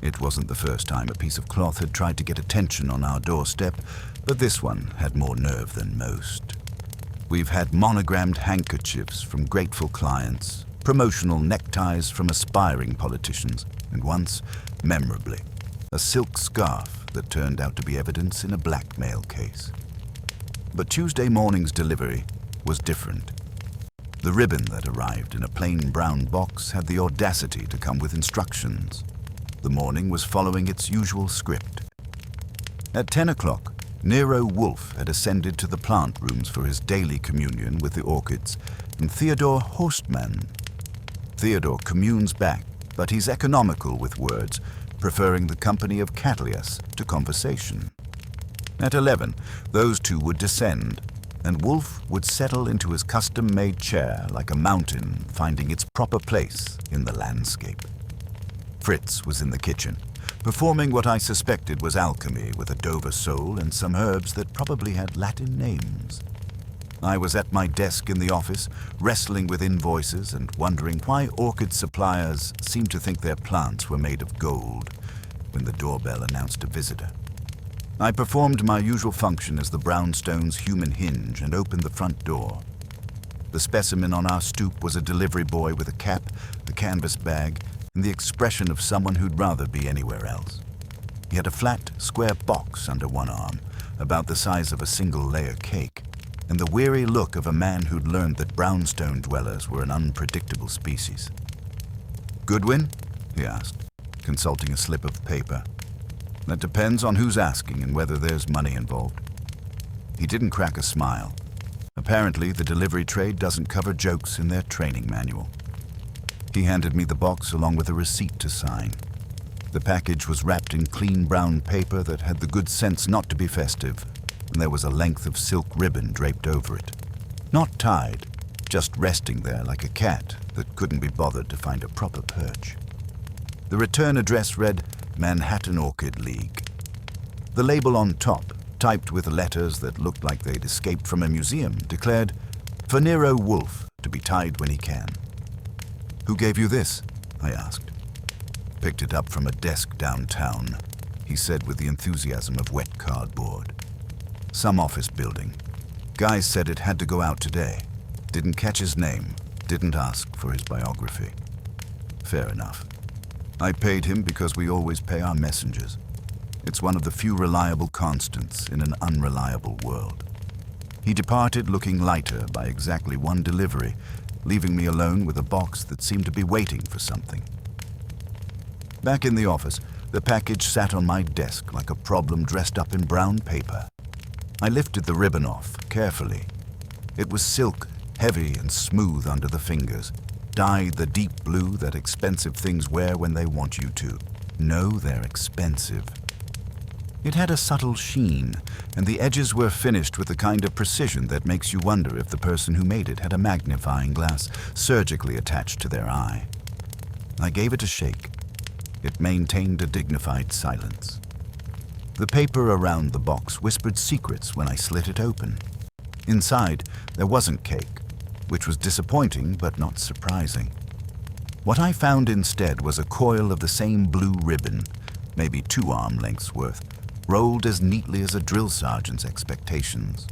It wasn't the first time a piece of cloth had tried to get attention on our doorstep, but this one had more nerve than most. We've had monogrammed handkerchiefs from grateful clients, promotional neckties from aspiring politicians, and once, memorably, a silk scarf that turned out to be evidence in a blackmail case. But Tuesday morning's delivery was different. The ribbon that arrived in a plain brown box had the audacity to come with instructions. The morning was following its usual script. At 10 o'clock, Nero Wolfe had ascended to the plant rooms for his daily communion with the orchids, and Theodore Horstmann. Theodore communes back, but he's economical with words, preferring the company of careless to conversation. At 11, those two would descend, and Wolfe would settle into his custom-made chair like a mountain finding its proper place in the landscape. Fritz was in the kitchen, performing what I suspected was alchemy with a Dover sole and some herbs that probably had Latin names. I was at my desk in the office, wrestling with invoices and wondering why orchid suppliers seemed to think their plants were made of gold, when the doorbell announced a visitor. I performed my usual function as the brownstone's human hinge and opened the front door. The specimen on our stoop was a delivery boy with a cap, a canvas bag, and the expression of someone who'd rather be anywhere else. He had a flat, square box under one arm, about the size of a single-layer cake, and the weary look of a man who'd learned that brownstone dwellers were an unpredictable species. "Goodwin?" he asked, consulting a slip of paper. "That depends on who's asking and whether there's money involved." He didn't crack a smile. Apparently, the delivery trade doesn't cover jokes in their training manual. He handed me the box along with a receipt to sign. The package was wrapped in clean brown paper that had the good sense not to be festive, and there was a length of silk ribbon draped over it. Not tied, just resting there like a cat that couldn't be bothered to find a proper perch. The return address read Manhattan Orchid League. The label on top, typed with letters that looked like they'd escaped from a museum, declared, "For Nero Wolfe, to be tied when he can." "Who gave you this?" I asked. "Picked it up from a desk downtown," he said with the enthusiasm of wet cardboard. "Some office building. Guy said it had to go out today. Didn't catch his name, didn't ask for his biography." Fair enough. I paid him because we always pay our messengers. It's one of the few reliable constants in an unreliable world. He departed looking lighter by exactly one delivery, leaving me alone with a box that seemed to be waiting for something. Back in the office, the package sat on my desk like a problem dressed up in brown paper. I lifted the ribbon off, carefully. It was silk, heavy and smooth under the fingers, dyed the deep blue that expensive things wear when they want you to. Know they're expensive. It had a subtle sheen, and the edges were finished with the kind of precision that makes you wonder if the person who made it had a magnifying glass surgically attached to their eye. I gave it a shake. It maintained a dignified silence. The paper around the box whispered secrets when I slit it open. Inside, there wasn't cake, which was disappointing but not surprising. What I found instead was a coil of the same blue ribbon, maybe 2 arm lengths worth, rolled as neatly as a drill sergeant's expectations.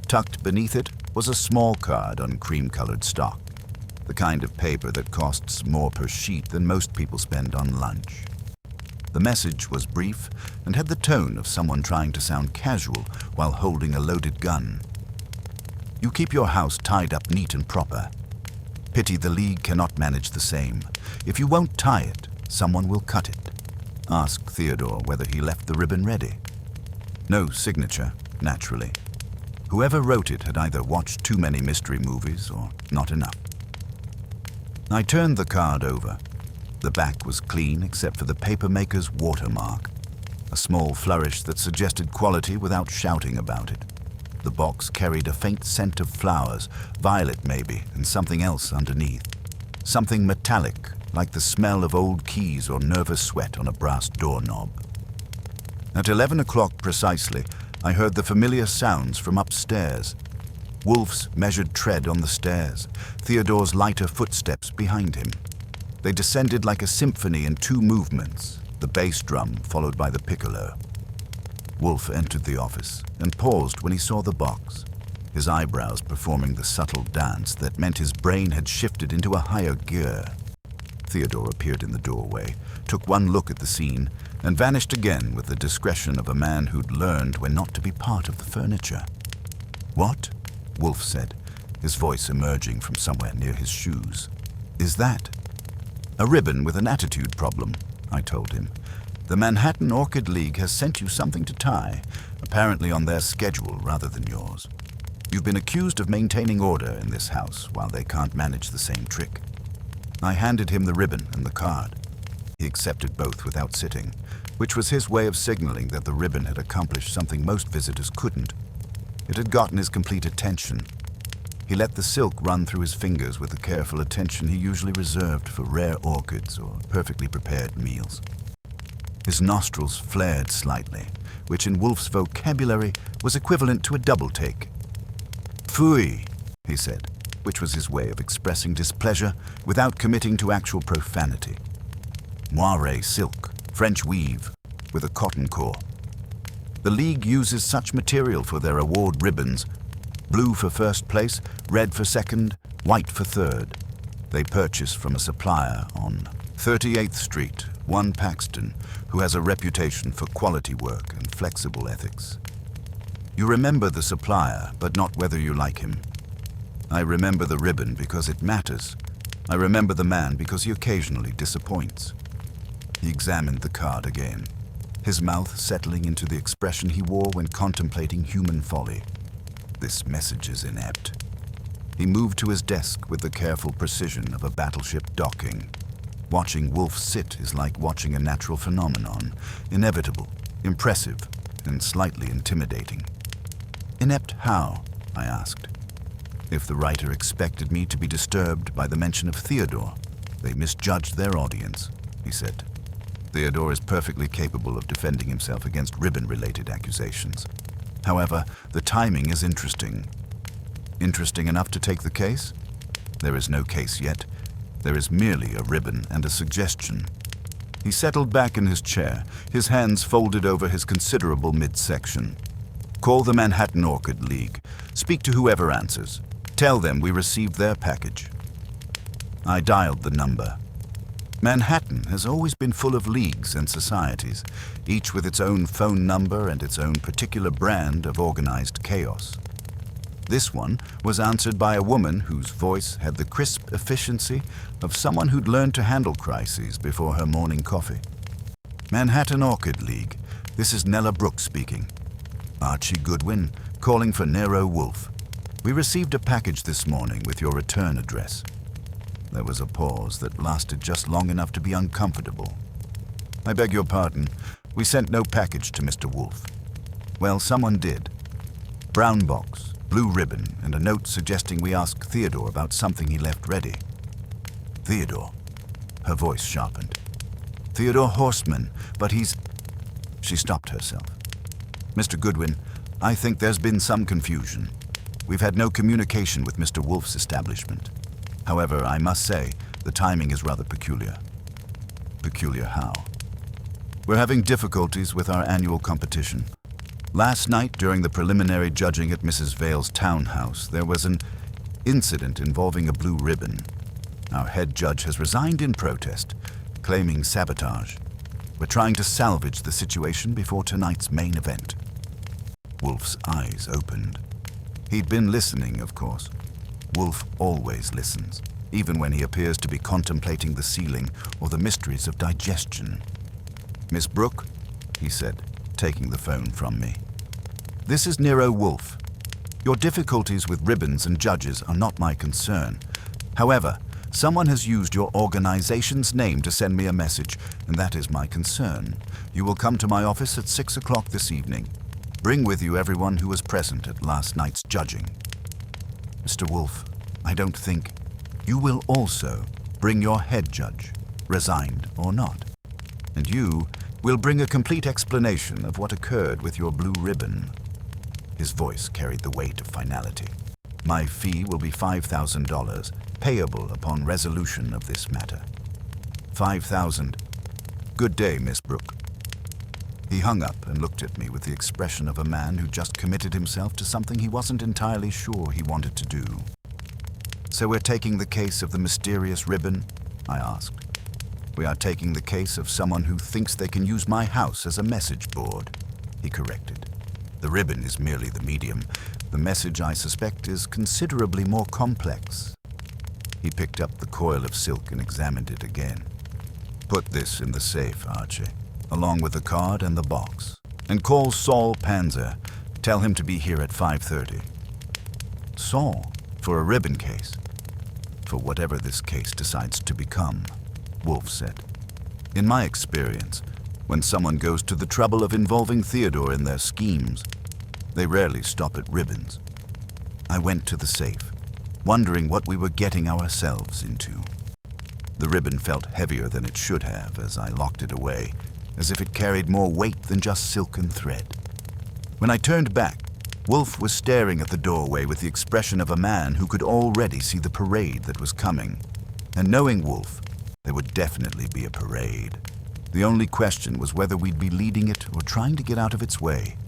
Tucked beneath it was a small card on cream-colored stock, the kind of paper that costs more per sheet than most people spend on lunch. The message was brief and had the tone of someone trying to sound casual while holding a loaded gun. "You keep your house tied up neat and proper. Pity the League cannot manage the same. If you won't tie it, someone will cut it. Ask Theodore whether he left the ribbon ready." No signature, naturally. Whoever wrote it had either watched too many mystery movies or not enough. I turned the card over. The back was clean except for the papermaker's watermark, a small flourish that suggested quality without shouting about it. The box carried a faint scent of flowers, violet maybe, and something else underneath. Something metallic, like the smell of old keys or nervous sweat on a brass doorknob. At 11 o'clock precisely, I heard the familiar sounds from upstairs. Wolfe's measured tread on the stairs, Theodore's lighter footsteps behind him. They descended like a symphony in two movements, the bass drum followed by the piccolo. Wolfe entered the office and paused when he saw the box, his eyebrows performing the subtle dance that meant his brain had shifted into a higher gear. Theodore appeared in the doorway, took one look at the scene, and vanished again with the discretion of a man who'd learned when not to be part of the furniture. "What?" Wolfe said, his voice emerging from somewhere near his shoes. "Is that?" "A ribbon with an attitude problem," I told him. "The Manhattan Orchid League has sent you something to tie, apparently on their schedule rather than yours. You've been accused of maintaining order in this house while they can't manage the same trick." I handed him the ribbon and the card. He accepted both without sitting, which was his way of signaling that the ribbon had accomplished something most visitors couldn't. It had gotten his complete attention. He let the silk run through his fingers with the careful attention he usually reserved for rare orchids or perfectly prepared meals. His nostrils flared slightly, which in Wolfe's vocabulary was equivalent to a double take. "Phooey," he said, which was his way of expressing displeasure without committing to actual profanity. "Moire silk, French weave, with a cotton core. The League uses such material for their award ribbons: blue for first place, red for second, white for third. They purchase from a supplier on 38th Street, one Paxton, who has a reputation for quality work and flexible ethics. You remember the supplier, but not whether you like him. I remember the ribbon because it matters. I remember the man because he occasionally disappoints." He examined the card again, his mouth settling into the expression he wore when contemplating human folly. "This message is inept." He moved to his desk with the careful precision of a battleship docking. Watching Wolfe sit is like watching a natural phenomenon, inevitable, impressive, and slightly intimidating. "Inept how?" I asked. If the writer expected me to be disturbed by the mention of Theodore, they misjudged their audience, he said. Theodore is perfectly capable of defending himself against ribbon-related accusations. However, the timing is interesting. Interesting enough to take the case? There is no case yet. There is merely a ribbon and a suggestion. He settled back in his chair, his hands folded over his considerable midsection. "Call the Manhattan Orchid League. Speak to whoever answers. Tell them we received their package." I dialed the number. Manhattan has always been full of leagues and societies, each with its own phone number and its own particular brand of organized chaos. This one was answered by a woman whose voice had the crisp efficiency of someone who'd learned to handle crises before her morning coffee. "Manhattan Orchid League, this is Nella Brooks speaking. Archie Goodwin, calling for Nero Wolfe. We received a package this morning with your return address." There was a pause that lasted just long enough to be uncomfortable. "I beg your pardon. We sent no package to Mr. Wolfe." "Well, someone did. Brown box, blue ribbon, and a note suggesting we ask Theodore about something he left ready." "Theodore?" Her voice sharpened. "Theodore Horstman, but he's—" She stopped herself. "Mr. Goodwin, I think there's been some confusion. We've had no communication with Mr. Wolfe's establishment. However, I must say, the timing is rather peculiar." "Peculiar how?" "We're having difficulties with our annual competition. Last night, during the preliminary judging at Mrs. Vale's townhouse, there was an incident involving a blue ribbon. Our head judge has resigned in protest, claiming sabotage. We're trying to salvage the situation before tonight's main event." Wolfe's eyes opened. He'd been listening, of course. Wolfe always listens, even when he appears to be contemplating the ceiling or the mysteries of digestion. "Miss Brooke," he said, taking the phone from me. "This is Nero Wolfe. Your difficulties with ribbons and judges are not my concern. However, someone has used your organization's name to send me a message, and that is my concern. You will come to my office at 6 o'clock this evening. Bring with you everyone who was present at last night's judging." "Mr. Wolfe, I don't think—" "You will also bring your head judge, resigned or not. And you will bring a complete explanation of what occurred with your blue ribbon." His voice carried the weight of finality. "My fee will be $5,000, payable upon resolution of this matter. 5,000. Good day, Miss Brooke. He hung up and looked at me with the expression of a man who just committed himself to something he wasn't entirely sure he wanted to do. So we're taking the case of the mysterious ribbon? I asked. We are taking the case of someone who thinks they can use my house as a message board, he corrected. The ribbon is merely the medium. The message, I suspect, is considerably more complex. He picked up the coil of silk and examined it again. Put this in the safe, Archie, along with the card and the box, and call Saul Panzer. Tell him to be here at 5:30. Saul? For a ribbon case? For whatever this case decides to become, Wolfe said. In my experience, when someone goes to the trouble of involving Theodore in their schemes, they rarely stop at ribbons. I went to the safe, wondering what we were getting ourselves into. The ribbon felt heavier than it should have as I locked it away, as if it carried more weight than just silken thread. When I turned back, Wolfe was staring at the doorway with the expression of a man who could already see the parade that was coming. And knowing Wolfe, there would definitely be a parade. The only question was whether we'd be leading it or trying to get out of its way.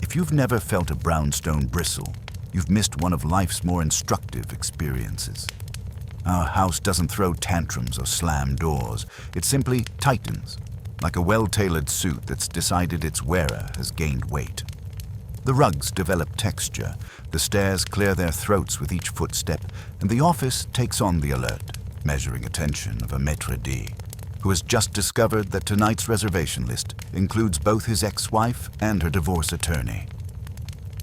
If you've never felt a brownstone bristle, you've missed one of life's more instructive experiences. Our house doesn't throw tantrums or slam doors. It simply tightens, like a well-tailored suit that's decided its wearer has gained weight. The rugs develop texture, the stairs clear their throats with each footstep, and the office takes on the alert, measuring attention of a maitre d', who has just discovered that tonight's reservation list includes both his ex-wife and her divorce attorney.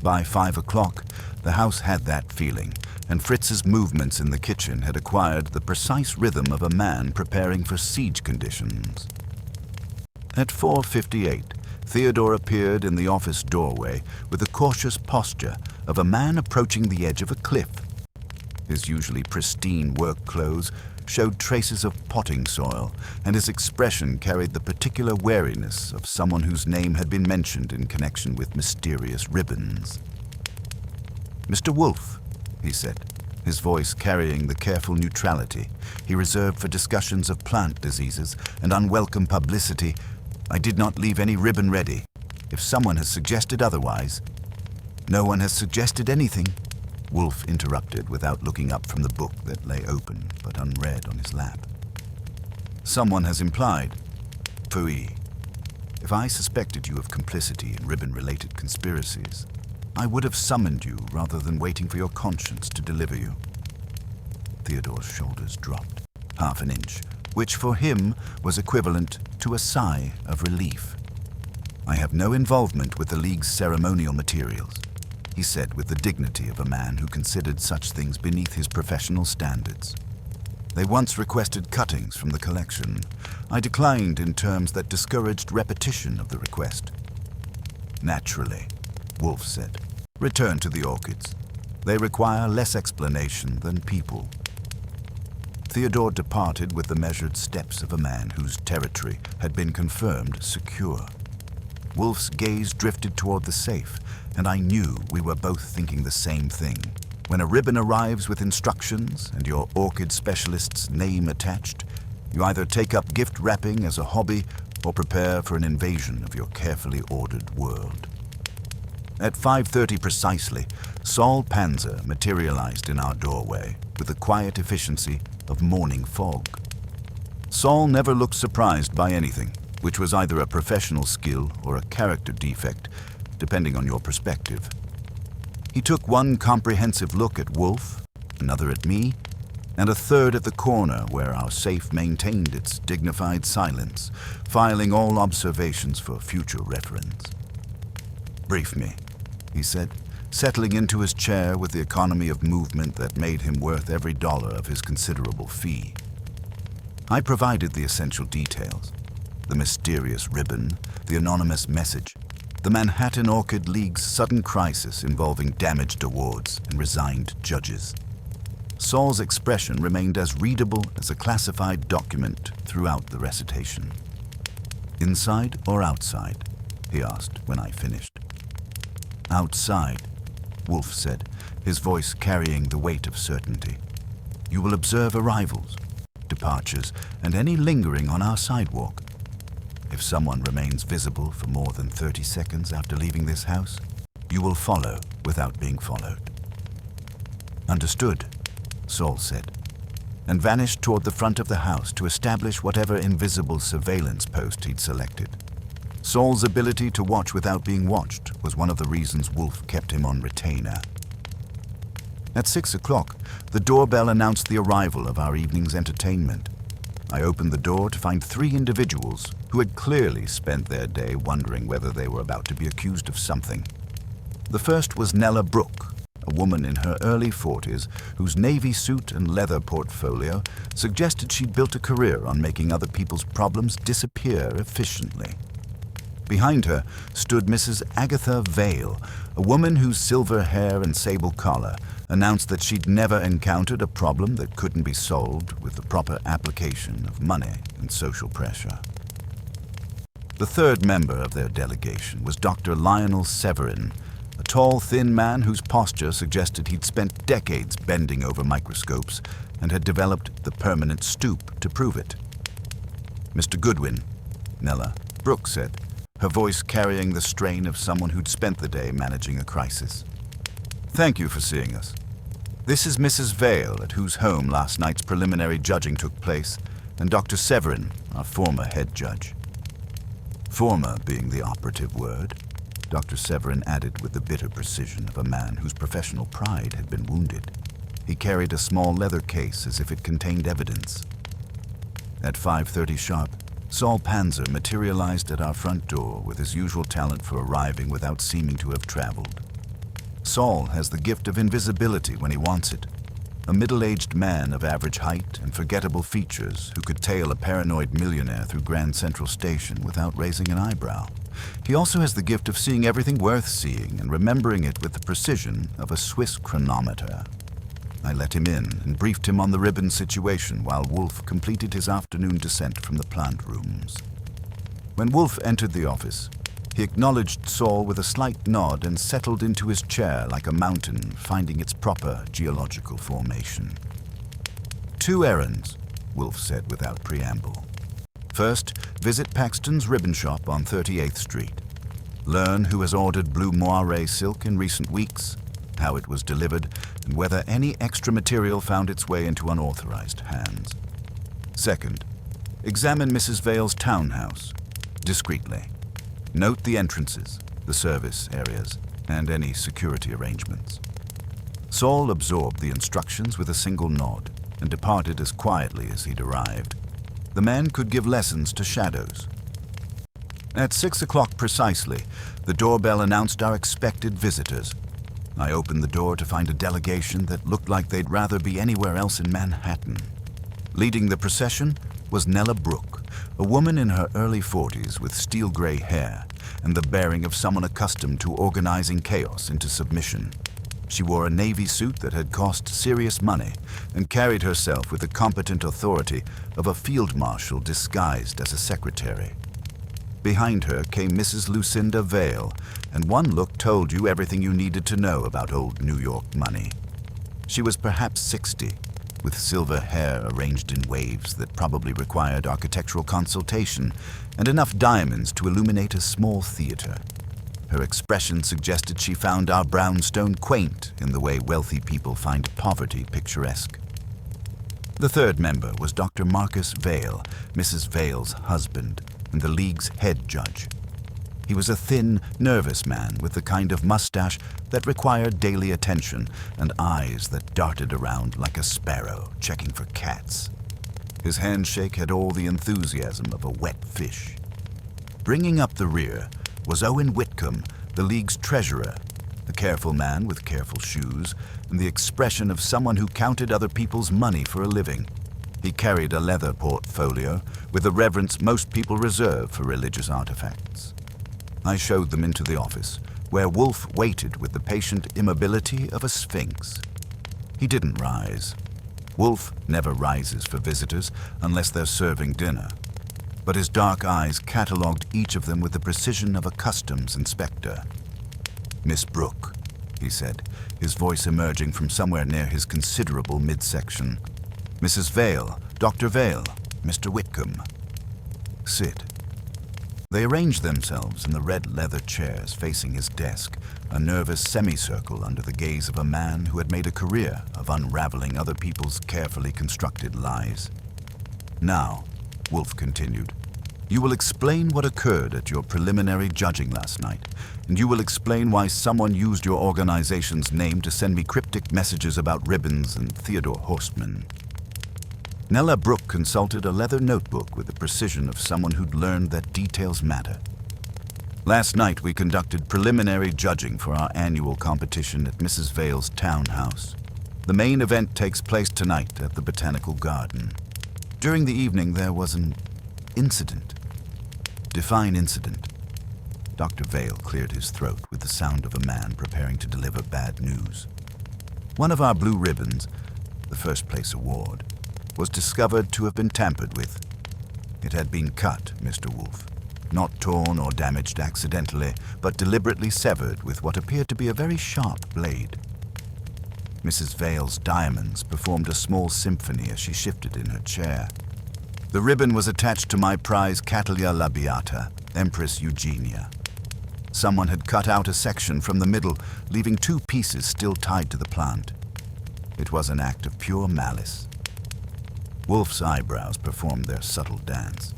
By 5 o'clock, the house had that feeling, and Fritz's movements in the kitchen had acquired the precise rhythm of a man preparing for siege conditions. At 4:58, Theodore appeared in the office doorway with the cautious posture of a man approaching the edge of a cliff. His usually pristine work clothes showed traces of potting soil, and his expression carried the particular wariness of someone whose name had been mentioned in connection with mysterious ribbons. "Mr. Wolfe," he said, his voice carrying the careful neutrality he reserved for discussions of plant diseases and unwelcome publicity, "I did not leave any ribbon ready. If someone has suggested otherwise—" "No one has suggested anything," Wolfe interrupted without looking up from the book that lay open but unread on his lap. "Someone has implied. Phooey. If I suspected you of complicity in ribbon-related conspiracies, I would have summoned you rather than waiting for your conscience to deliver you." Theodore's shoulders dropped, half an inch, which for him was equivalent to a sigh of relief. "I have no involvement with the League's ceremonial materials," he said with the dignity of a man who considered such things beneath his professional standards. "They once requested cuttings from the collection. I declined in terms that discouraged repetition of the request." "Naturally," Wolfe said. "Return to the orchids. They require less explanation than people." Theodore departed with the measured steps of a man whose territory had been confirmed secure. Wolfe's gaze drifted toward the safe, and I knew we were both thinking the same thing. When a ribbon arrives with instructions and your orchid specialist's name attached, you either take up gift wrapping as a hobby or prepare for an invasion of your carefully ordered world. At 5:30 precisely, Saul Panzer materialized in our doorway with the quiet efficiency of morning fog. Saul never looked surprised by anything, which was either a professional skill or a character defect, depending on your perspective. He took one comprehensive look at Wolfe, another at me, and a third at the corner where our safe maintained its dignified silence, filing all observations for future reference. "Brief me," he said, settling into his chair with the economy of movement that made him worth every dollar of his considerable fee. I provided the essential details: the mysterious ribbon, the anonymous message, the Manhattan Orchid League's sudden crisis involving damaged awards and resigned judges. Saul's expression remained as readable as a classified document throughout the recitation. "Inside or outside?" he asked when I finished. "Outside," Wolfe said, his voice carrying the weight of certainty. "You will observe arrivals. departures, and any lingering on our sidewalk. If someone remains visible for more than 30 seconds after leaving this house, you will follow without being followed." "Understood," Saul said, and vanished toward the front of the house to establish whatever invisible surveillance post he'd selected. Saul's ability to watch without being watched was one of the reasons Wolfe kept him on retainer. At 6 o'clock, the doorbell announced the arrival of our evening's entertainment. I opened the door to find 3 individuals who had clearly spent their day wondering whether they were about to be accused of something. The first was Nella Brooke, a woman in her early 40s whose navy suit and leather portfolio suggested she'd built a career on making other people's problems disappear efficiently. Behind her stood Mrs. Agatha Vale, a woman whose silver hair and sable collar announced that she'd never encountered a problem that couldn't be solved with the proper application of money and social pressure. The third member of their delegation was Dr. Lionel Severin, a tall, thin man whose posture suggested he'd spent decades bending over microscopes and had developed the permanent stoop to prove it. "Mr. Goodwin," Nella Brooke said, her voice carrying the strain of someone who'd spent the day managing a crisis. "Thank you for seeing us. This is Mrs. Vale, at whose home last night's preliminary judging took place, and Dr. Severin, our former head judge." Former being the operative word, Dr. Severin added with the bitter precision of a man whose professional pride had been wounded. He carried a small leather case as if it contained evidence. At 5:30 sharp, Saul Panzer materialized at our front door with his usual talent for arriving without seeming to have traveled. Saul has the gift of invisibility when he wants it. A middle-aged man of average height and forgettable features who could tail a paranoid millionaire through Grand Central Station without raising an eyebrow. He also has the gift of seeing everything worth seeing and remembering it with the precision of a Swiss chronometer. I let him in and briefed him on the ribbon situation while Wolfe completed his afternoon descent from the plant rooms. When Wolfe entered the office, he acknowledged Saul with a slight nod and settled into his chair like a mountain finding its proper geological formation. "2 errands," Wolfe said without preamble. "First, visit Paxton's ribbon shop on 38th Street. Learn who has ordered blue moire silk in recent weeks, how it was delivered, and whether any extra material found its way into unauthorized hands. Second, examine Mrs. Vale's townhouse, discreetly. Note the entrances, the service areas, and any security arrangements." Saul absorbed the instructions with a single nod and departed as quietly as he'd arrived. The man could give lessons to shadows. At 6 o'clock precisely, the doorbell announced our expected visitors. I opened the door to find a delegation that looked like they'd rather be anywhere else in Manhattan. Leading the procession was Nella Brooke, a woman in her early 40s with steel-gray hair and the bearing of someone accustomed to organizing chaos into submission. She wore a navy suit that had cost serious money and carried herself with the competent authority of a field marshal disguised as a secretary. Behind her came Mrs. Lucinda Vale, and one look told you everything you needed to know about old New York money. She was perhaps 60, with silver hair arranged in waves that probably required architectural consultation, and enough diamonds to illuminate a small theater. Her expression suggested she found our brownstone quaint in the way wealthy people find poverty picturesque. The third member was Dr. Marcus Vale, Mrs. Vale's husband, and the league's head judge. He was a thin, nervous man with the kind of mustache that required daily attention and eyes that darted around like a sparrow checking for cats. His handshake had all the enthusiasm of a wet fish. Bringing up the rear was Owen Whitcomb, the league's treasurer, a careful man with careful shoes and the expression of someone who counted other people's money for a living. He carried a leather portfolio with the reverence most people reserve for religious artifacts. I showed them into the office, where Wolfe waited with the patient immobility of a sphinx. He didn't rise. Wolfe never rises for visitors unless they're serving dinner. But his dark eyes catalogued each of them with the precision of a customs inspector. "Miss Brooke," he said, his voice emerging from somewhere near his considerable midsection. "Mrs. Vale, Dr. Vale, Mr. Whitcomb. Sit. They arranged themselves in the red leather chairs facing his desk, a nervous semicircle under the gaze of a man who had made a career of unraveling other people's carefully constructed lies. Now, Wolfe continued, you will explain what occurred at your preliminary judging last night, and you will explain why someone used your organization's name to send me cryptic messages about ribbons and Theodore Horstman. Nella Brooke consulted a leather notebook with the precision of someone who'd learned that details matter. Last night we conducted preliminary judging for our annual competition at Mrs. Vale's townhouse. The main event takes place tonight at the Botanical Garden. During the evening there was an incident. Define incident. Dr. Vale cleared his throat with the sound of a man preparing to deliver bad news. One of our blue ribbons, the first place award, was discovered to have been tampered with. It had been cut, Mr. Wolfe. Not torn or damaged accidentally, but deliberately severed with what appeared to be a very sharp blade. Mrs. Vale's diamonds performed a small symphony as she shifted in her chair. The ribbon was attached to my prize Catalia labiata, Empress Eugenia. Someone had cut out a section from the middle, leaving two pieces still tied to the plant. It was an act of pure malice. Wolfe's eyebrows performed their subtle dance.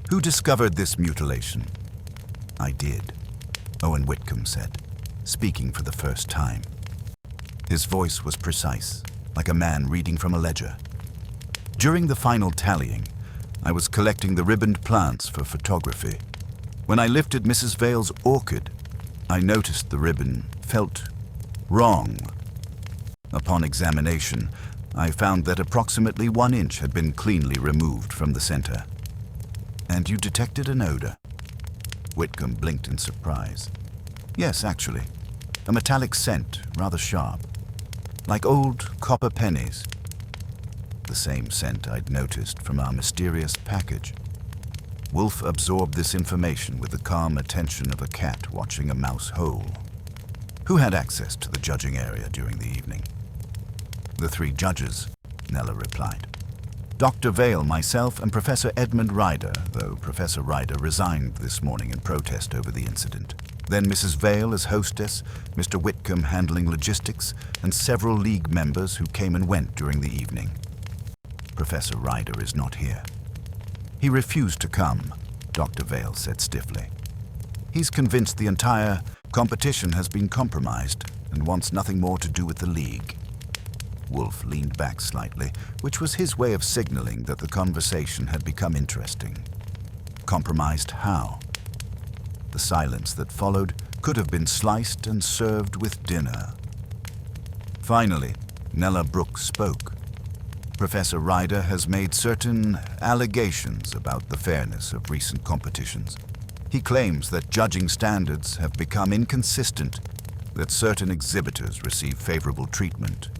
Who discovered this mutilation? I did, Owen Whitcomb said, speaking for the first time. His voice was precise, like a man reading from a ledger. During the final tallying, I was collecting the ribboned plants for photography. When I lifted Mrs. Vale's orchid, I noticed the ribbon felt wrong. Upon examination, I found that approximately 1 inch had been cleanly removed from the center. And you detected an odor? Whitcomb blinked in surprise. Yes, actually. A metallic scent, rather sharp. Like old copper pennies. The same scent I'd noticed from our mysterious package. Wolfe absorbed this information with the calm attention of a cat watching a mouse hole. Who had access to the judging area during the evening? The 3 judges, Nella replied. Dr. Vale, myself, and Professor Edmund Ryder, though Professor Ryder resigned this morning in protest over the incident. Then Mrs. Vale as hostess, Mr. Whitcomb handling logistics, and several league members who came and went during the evening. Professor Ryder is not here. He refused to come, Dr. Vale said stiffly. He's convinced the entire competition has been compromised and wants nothing more to do with the league. Wolfe leaned back slightly, which was his way of signaling that the conversation had become interesting. Compromised how? The silence that followed could have been sliced and served with dinner. Finally, Nella Brooke spoke. Professor Ryder has made certain allegations about the fairness of recent competitions. He claims that judging standards have become inconsistent, that certain exhibitors receive favorable treatment.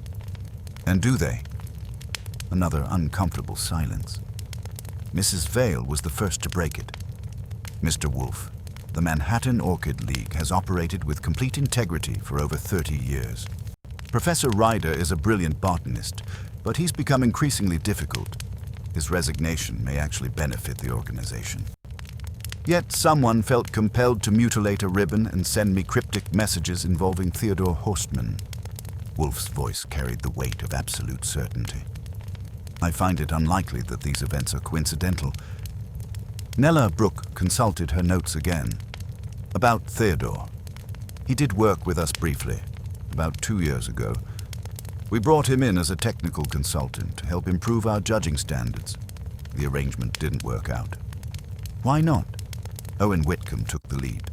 And do they? Another uncomfortable silence. Mrs. Vale was the first to break it. Mr. Wolfe, the Manhattan Orchid League has operated with complete integrity for over 30 years. Professor Ryder is a brilliant botanist, but he's become increasingly difficult. His resignation may actually benefit the organization. Yet someone felt compelled to mutilate a ribbon and send me cryptic messages involving Theodore Horstman. Wolfe's voice carried the weight of absolute certainty. I find it unlikely that these events are coincidental. Nella Brooke consulted her notes again. About Theodore. He did work with us briefly, about 2 years ago. We brought him in as a technical consultant to help improve our judging standards. The arrangement didn't work out. Why not? Owen Whitcomb took the lead.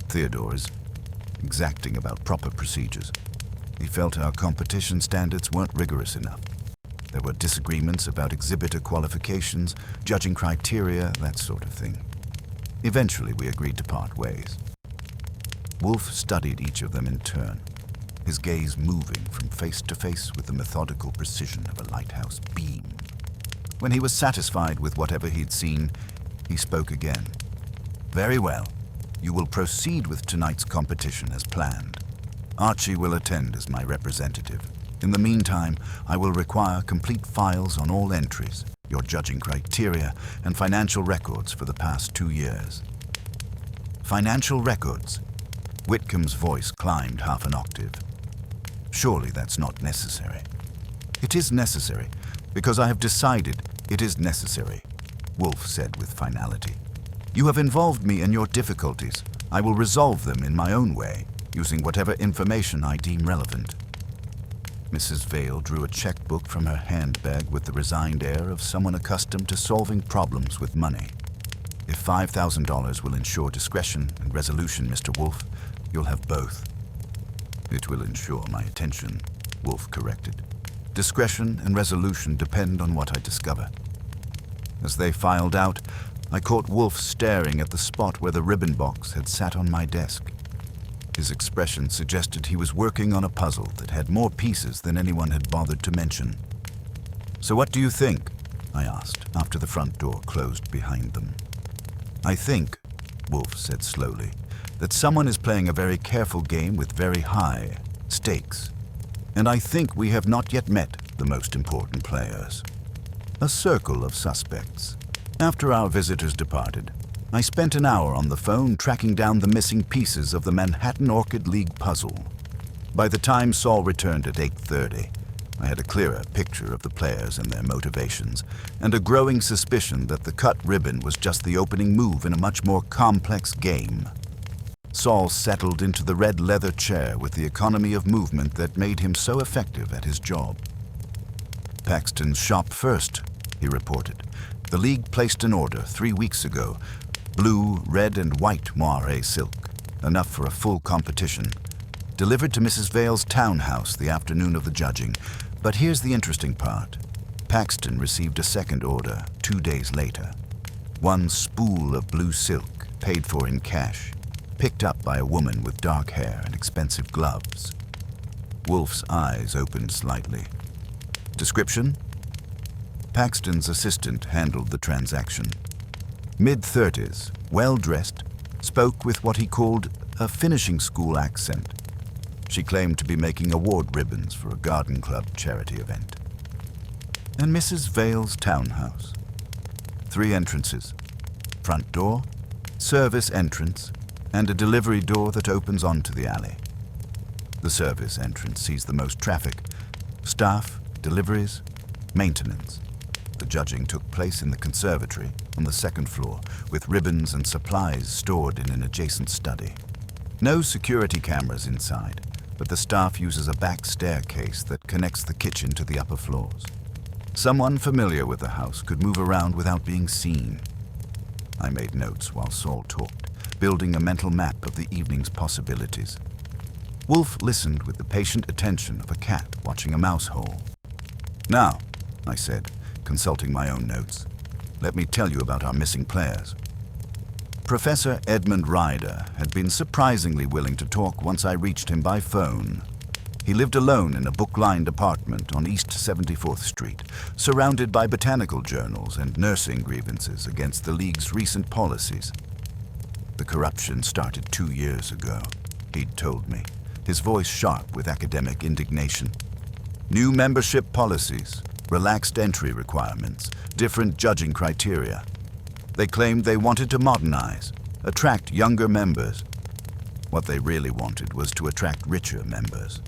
Theodore is exacting about proper procedures. He felt our competition standards weren't rigorous enough. There were disagreements about exhibitor qualifications, judging criteria, that sort of thing. Eventually, we agreed to part ways. Wolfe studied each of them in turn, his gaze moving from face to face with the methodical precision of a lighthouse beam. When he was satisfied with whatever he'd seen, he spoke again. Very well. You will proceed with tonight's competition as planned. Archie will attend as my representative. In the meantime, I will require complete files on all entries, your judging criteria, and financial records for the past 2 years. Financial records? Whitcomb's voice climbed half an octave. Surely that's not necessary. It is necessary, because I have decided it is necessary, Wolfe said with finality. You have involved me in your difficulties. I will resolve them in my own way, using whatever information I deem relevant. Mrs. Vale drew a checkbook from her handbag with the resigned air of someone accustomed to solving problems with money. If $5,000 will ensure discretion and resolution, Mr. Wolfe, you'll have both. It will ensure my attention, Wolfe corrected. Discretion and resolution depend on what I discover. As they filed out, I caught Wolfe staring at the spot where the ribbon box had sat on my desk. His expression suggested he was working on a puzzle that had more pieces than anyone had bothered to mention. So what do you think? I asked, after the front door closed behind them. I think, Wolfe said slowly, that someone is playing a very careful game with very high stakes. And I think we have not yet met the most important players. A circle of suspects. After our visitors departed, I spent an hour on the phone tracking down the missing pieces of the Manhattan Orchid League puzzle. By the time Saul returned at 8:30, I had a clearer picture of the players and their motivations, and a growing suspicion that the cut ribbon was just the opening move in a much more complex game. Saul settled into the red leather chair with the economy of movement that made him so effective at his job. Paxton's shop first, he reported. The league placed an order 3 weeks ago. Blue, red, and white moire silk, enough for a full competition. Delivered to Mrs. Vale's townhouse the afternoon of the judging. But here's the interesting part. Paxton received a second order 2 days later. One spool of blue silk, paid for in cash, picked up by a woman with dark hair and expensive gloves. Wolfe's eyes opened slightly. Description? Paxton's assistant handled the transaction. Mid-30s, well-dressed, spoke with what he called a finishing school accent. She claimed to be making award ribbons for a garden club charity event. And Mrs. Vale's townhouse. 3 entrances. Front door, service entrance, and a delivery door that opens onto the alley. The service entrance sees the most traffic. Staff, deliveries, maintenance. The judging took place in the conservatory on the 2nd floor, with ribbons and supplies stored in an adjacent study. No security cameras inside, but the staff uses a back staircase that connects the kitchen to the upper floors. Someone familiar with the house could move around without being seen. I made notes while Saul talked, building a mental map of the evening's possibilities. Wolfe listened with the patient attention of a cat watching a mouse hole. Now, I said, consulting my own notes, let me tell you about our missing players. Professor Edmund Ryder had been surprisingly willing to talk once I reached him by phone. He lived alone in a book-lined apartment on East 74th Street, surrounded by botanical journals and nursing grievances against the League's recent policies. The corruption started 2 years ago, he'd told me, his voice sharp with academic indignation. New membership policies, relaxed entry requirements, different judging criteria. They claimed they wanted to modernize, attract younger members. What they really wanted was to attract richer members.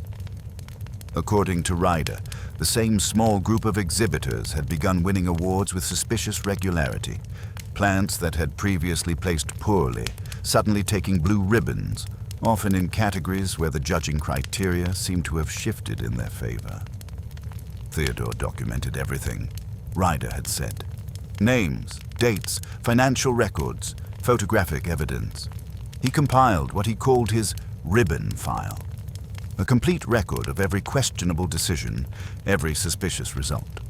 According to Ryder, the same small group of exhibitors had begun winning awards with suspicious regularity. Plants that had previously placed poorly, suddenly taking blue ribbons, often in categories where the judging criteria seemed to have shifted in their favor. Theodore documented everything, Ryder had said. Names, dates, financial records, photographic evidence. He compiled what he called his ribbon file, a complete record of every questionable decision, every suspicious result.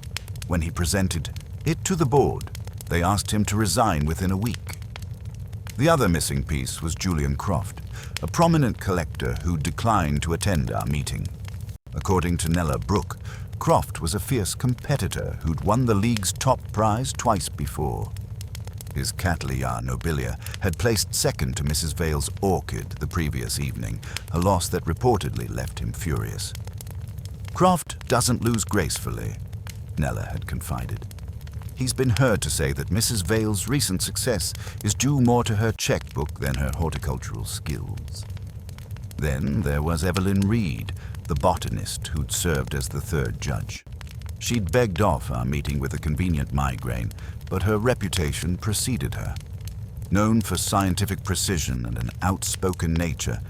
When he presented it to the board, they asked him to resign within a week. The other missing piece was Julian Croft, a prominent collector who declined to attend our meeting. According to Nella Brooke, Croft was a fierce competitor who'd won the League's top prize twice before. His Cattleya nobilia had placed second to Mrs. Vale's orchid the previous evening, a loss that reportedly left him furious. Croft doesn't lose gracefully, Nella had confided. He's been heard to say that Mrs. Vale's recent success is due more to her checkbook than her horticultural skills. Then there was Evelyn Reed, the botanist who'd served as the third judge. She'd begged off our meeting with a convenient migraine, but her reputation preceded her. Known for scientific precision and an outspoken nature,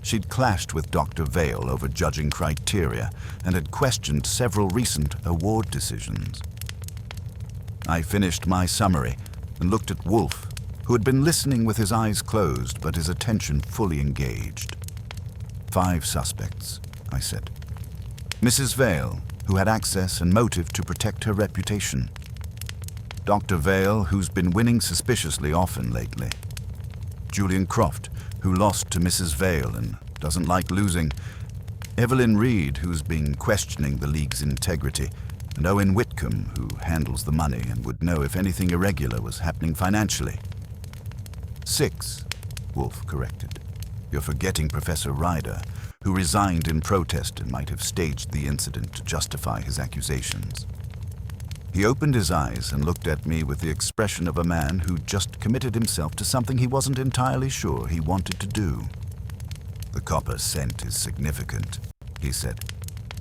she'd clashed with Dr. Vale over judging criteria and had questioned several recent award decisions. I finished my summary and looked at Wolfe, who had been listening with his eyes closed but his attention fully engaged. 5 suspects, I said. Mrs. Vale, who had access and motive to protect her reputation. Dr. Vale, who's been winning suspiciously often lately. Julian Croft, who lost to Mrs. Vale and doesn't like losing. Evelyn Reed, who's been questioning the league's integrity. And Owen Whitcomb, who handles the money and would know if anything irregular was happening financially. 6, Wolfe corrected. You're forgetting Professor Ryder, who resigned in protest and might have staged the incident to justify his accusations. He opened his eyes and looked at me with the expression of a man who'd just committed himself to something he wasn't entirely sure he wanted to do. The copper scent is significant, he said.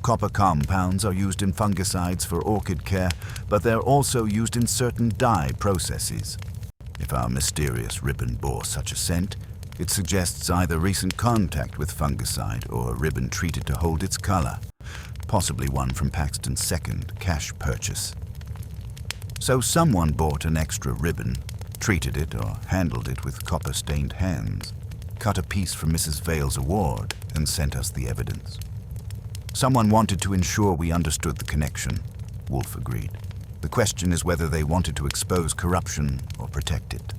Copper compounds are used in fungicides for orchid care, but they're also used in certain dye processes. If our mysterious ribbon bore such a scent, it suggests either recent contact with fungicide or a ribbon treated to hold its color, possibly one from Paxton's second cash purchase. So someone bought an extra ribbon, treated it or handled it with copper-stained hands, cut a piece from Mrs. Vale's award, and sent us the evidence. Someone wanted to ensure we understood the connection, Wolfe agreed. The question is whether they wanted to expose corruption or protect it.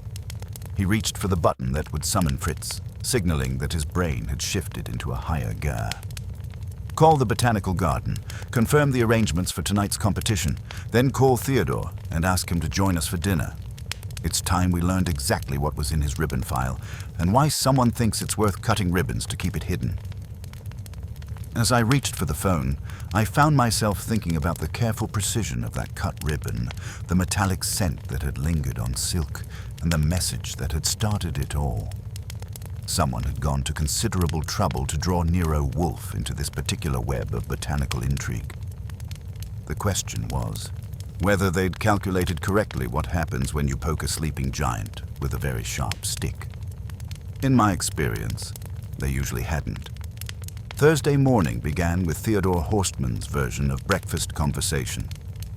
He reached for the button that would summon Fritz, signaling that his brain had shifted into a higher gear. Call the botanical garden, confirm the arrangements for tonight's competition, then call Theodore and ask him to join us for dinner. It's time we learned exactly what was in his ribbon file and why someone thinks it's worth cutting ribbons to keep it hidden. As I reached for the phone, I found myself thinking about the careful precision of that cut ribbon, the metallic scent that had lingered on silk, and the message that had started it all. Someone had gone to considerable trouble to draw Nero Wolfe into this particular web of botanical intrigue. The question was whether they'd calculated correctly what happens when you poke a sleeping giant with a very sharp stick. In my experience, they usually hadn't. Thursday morning began with Theodore Horstman's version of breakfast conversation,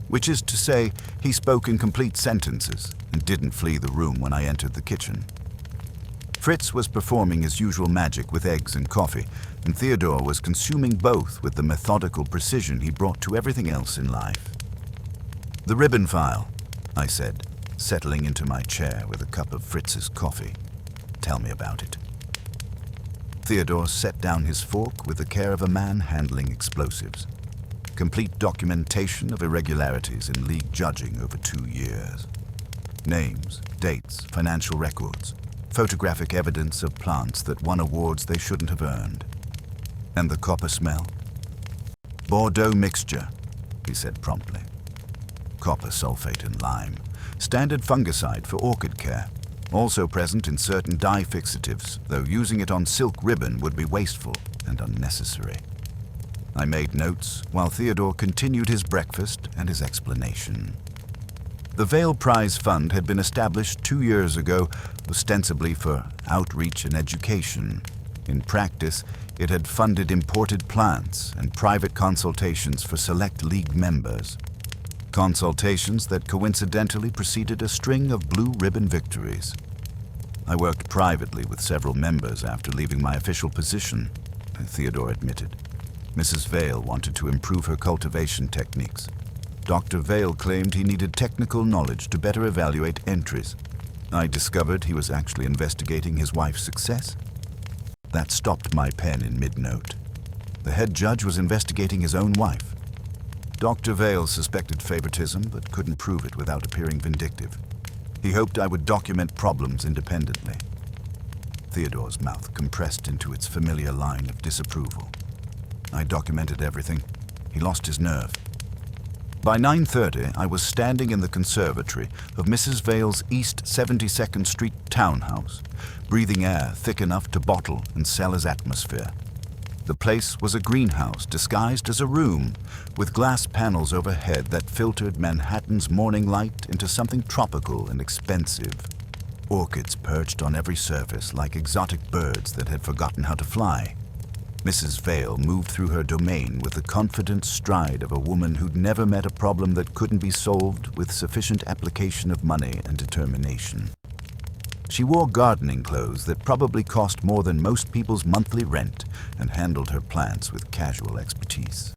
which is to say, he spoke in complete sentences and didn't flee the room when I entered the kitchen. Fritz was performing his usual magic with eggs and coffee, and Theodore was consuming both with the methodical precision he brought to everything else in life. The ribbon file, I said, settling into my chair with a cup of Fritz's coffee. Tell me about it. Theodore set down his fork with the care of a man handling explosives. Complete documentation of irregularities in league judging over 2 years. Names, dates, financial records, photographic evidence of plants that won awards they shouldn't have earned. And the copper smell? Bordeaux mixture, he said promptly. Copper sulfate and lime, standard fungicide for orchid care. Also present in certain dye fixatives, though using it on silk ribbon would be wasteful and unnecessary. I made notes while Theodore continued his breakfast and his explanation. The Vale Prize Fund had been established 2 years ago, ostensibly for outreach and education. In practice, it had funded imported plants and private consultations for select league members. Consultations that coincidentally preceded a string of blue ribbon victories. I worked privately with several members after leaving my official position, Theodore admitted. Mrs. Vale wanted to improve her cultivation techniques. Dr. Vale claimed he needed technical knowledge to better evaluate entries. I discovered he was actually investigating his wife's success. That stopped my pen in mid-note. The head judge was investigating his own wife. Dr. Vale suspected favoritism, but couldn't prove it without appearing vindictive. He hoped I would document problems independently. Theodore's mouth compressed into its familiar line of disapproval. I documented everything, he lost his nerve. By 9:30, I was standing in the conservatory of Mrs. Vale's East 72nd Street townhouse, breathing air thick enough to bottle and sell as atmosphere. The place was a greenhouse disguised as a room, with glass panels overhead that filtered Manhattan's morning light into something tropical and expensive. Orchids perched on every surface like exotic birds that had forgotten how to fly. Mrs. Vale moved through her domain with the confident stride of a woman who'd never met a problem that couldn't be solved with sufficient application of money and determination. She wore gardening clothes that probably cost more than most people's monthly rent and handled her plants with casual expertise.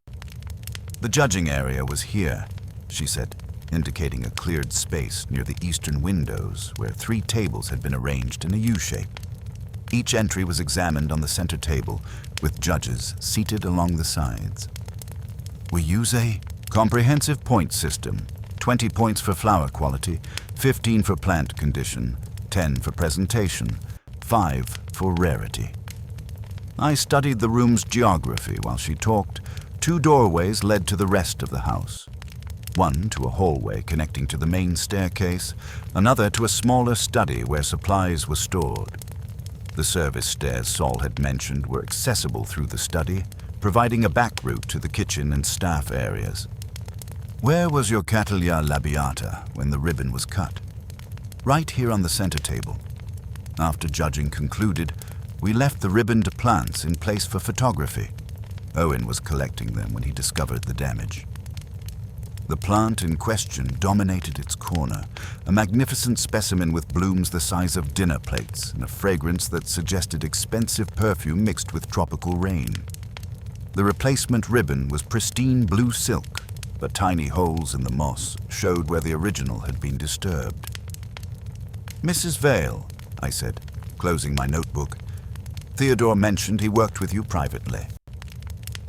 "The judging area was here," she said, indicating a cleared space near the eastern windows where 3 tables had been arranged in a U-shape. Each entry was examined on the center table, with judges seated along the sides. "We use a comprehensive point system, 20 points for flower quality, 15 for plant condition, 10 for presentation, 5 for rarity." I studied the room's geography while she talked. 2 doorways led to the rest of the house. One to a hallway connecting to the main staircase, another to a smaller study where supplies were stored. The service stairs Saul had mentioned were accessible through the study, providing a back route to the kitchen and staff areas. "Where was your Cattleya labiata when the ribbon was cut?" "Right here on the center table." After judging concluded, we left the ribboned plants in place for photography. Owen was collecting them when he discovered the damage. The plant in question dominated its corner, a magnificent specimen with blooms the size of dinner plates and a fragrance that suggested expensive perfume mixed with tropical rain. The replacement ribbon was pristine blue silk, but tiny holes in the moss showed where the original had been disturbed. "Mrs. Vale," I said, closing my notebook, "Theodore mentioned he worked with you privately.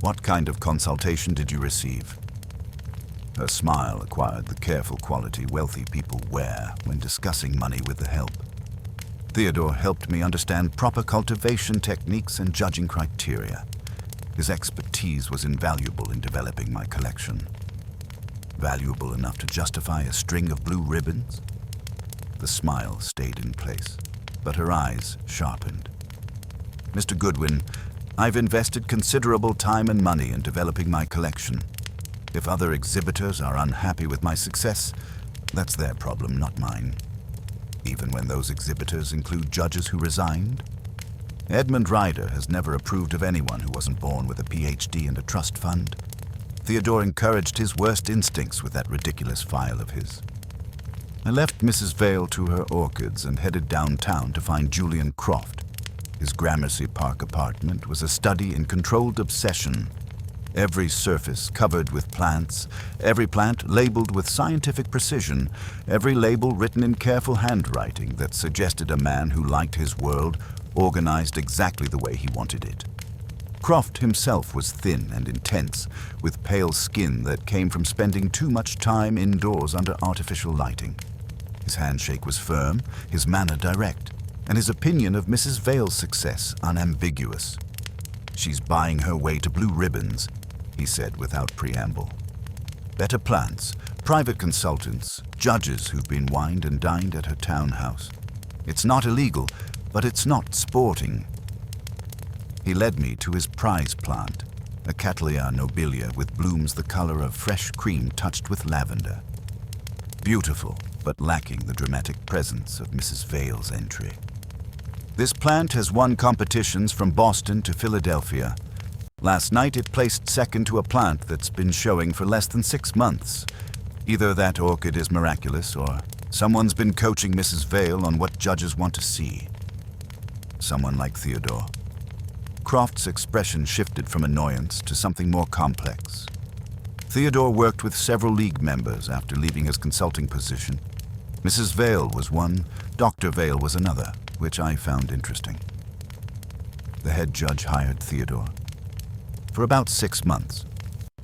What kind of consultation did you receive?" Her smile acquired the careful quality wealthy people wear when discussing money with the help. "Theodore helped me understand proper cultivation techniques and judging criteria. His expertise was invaluable in developing my collection." "Valuable enough to justify a string of blue ribbons?" The smile stayed in place, but her eyes sharpened. "Mr. Goodwin, I've invested considerable time and money in developing my collection. If other exhibitors are unhappy with my success, that's their problem, not mine. Even when those exhibitors include judges who resigned. Edmund Ryder has never approved of anyone who wasn't born with a PhD and a trust fund. Theodore encouraged his worst instincts with that ridiculous file of his." I left Mrs. Vale to her orchids and headed downtown to find Julian Croft. His Gramercy Park apartment was a study in controlled obsession. Every surface covered with plants, every plant labeled with scientific precision, every label written in careful handwriting that suggested a man who liked his world organized exactly the way he wanted it. Croft himself was thin and intense, with pale skin that came from spending too much time indoors under artificial lighting. His handshake was firm, his manner direct, and his opinion of Mrs. Vale's success unambiguous. "She's buying her way to blue ribbons," he said without preamble. "Better plants, private consultants, judges who've been wined and dined at her townhouse. It's not illegal, but it's not sporting." He led me to his prize plant, a Cattleya nobilia with blooms the color of fresh cream touched with lavender. Beautiful, but lacking the dramatic presence of Mrs. Vale's entry. "This plant has won competitions from Boston to Philadelphia. Last night it placed second to a plant that's been showing for less than 6 months. Either that orchid is miraculous or someone's been coaching Mrs. Vale on what judges want to see. Someone like Theodore." Croft's expression shifted from annoyance to something more complex. Theodore worked with several league members after leaving his consulting position. Mrs. Vale was one, Dr. Vale was another, which I found interesting. The head judge hired Theodore. For about 6 months,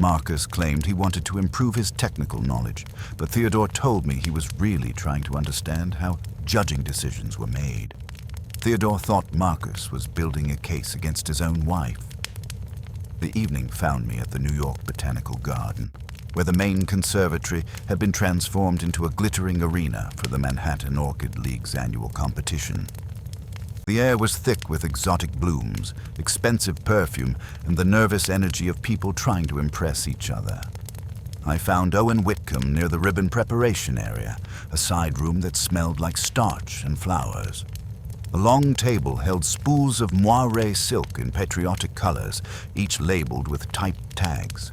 Marcus claimed he wanted to improve his technical knowledge, but Theodore told me he was really trying to understand how judging decisions were made. Theodore thought Marcus was building a case against his own wife. The evening found me at the New York Botanical Garden, where the main conservatory had been transformed into a glittering arena for the Manhattan Orchid League's annual competition. The air was thick with exotic blooms, expensive perfume, and the nervous energy of people trying to impress each other. I found Owen Whitcomb near the ribbon preparation area, a side room that smelled like starch and flowers. A long table held spools of moire silk in patriotic colors, each labeled with typed tags.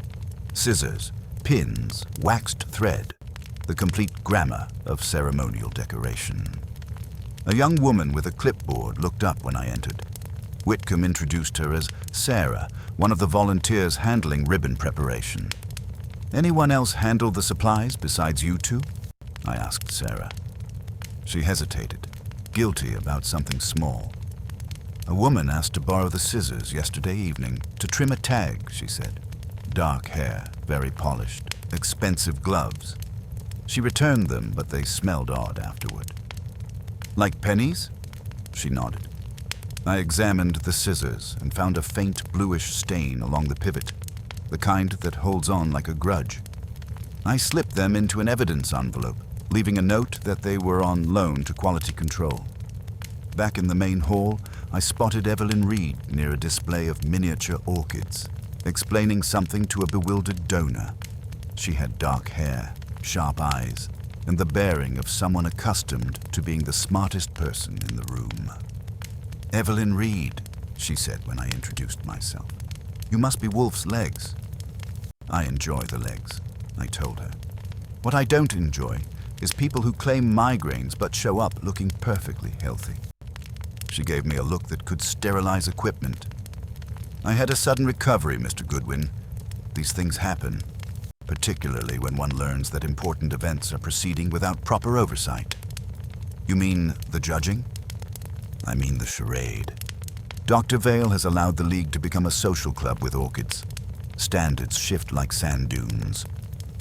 Scissors, pins, waxed thread, the complete grammar of ceremonial decoration. A young woman with a clipboard looked up when I entered. Whitcomb introduced her as Sarah, one of the volunteers handling ribbon preparation. "Anyone else handle the supplies besides you two?" I asked Sarah. She hesitated, guilty about something small. "A woman asked to borrow the scissors yesterday evening to trim a tag," she said. Dark hair, very polished, expensive gloves. She returned them, but they smelled odd afterward. "Like pennies?" She nodded. I examined the scissors and found a faint bluish stain along the pivot, the kind that holds on like a grudge. I slipped them into an evidence envelope, leaving a note that they were on loan to quality control. Back in the main hall, I spotted Evelyn Reed near a display of miniature orchids, explaining something to a bewildered donor. She had dark hair, sharp eyes, and the bearing of someone accustomed to being the smartest person in the room. "Evelyn Reed," she said when I introduced myself. "You must be Wolfe's legs." "I enjoy the legs," I told her. "What I don't enjoy is people who claim migraines but show up looking perfectly healthy." She gave me a look that could sterilize equipment. "I had a sudden recovery, Mr. Goodwin. These things happen, particularly when one learns that important events are proceeding without proper oversight." "You mean the judging?" "I mean the charade. Dr. Vale has allowed the League to become a social club with orchids. Standards shift like sand dunes.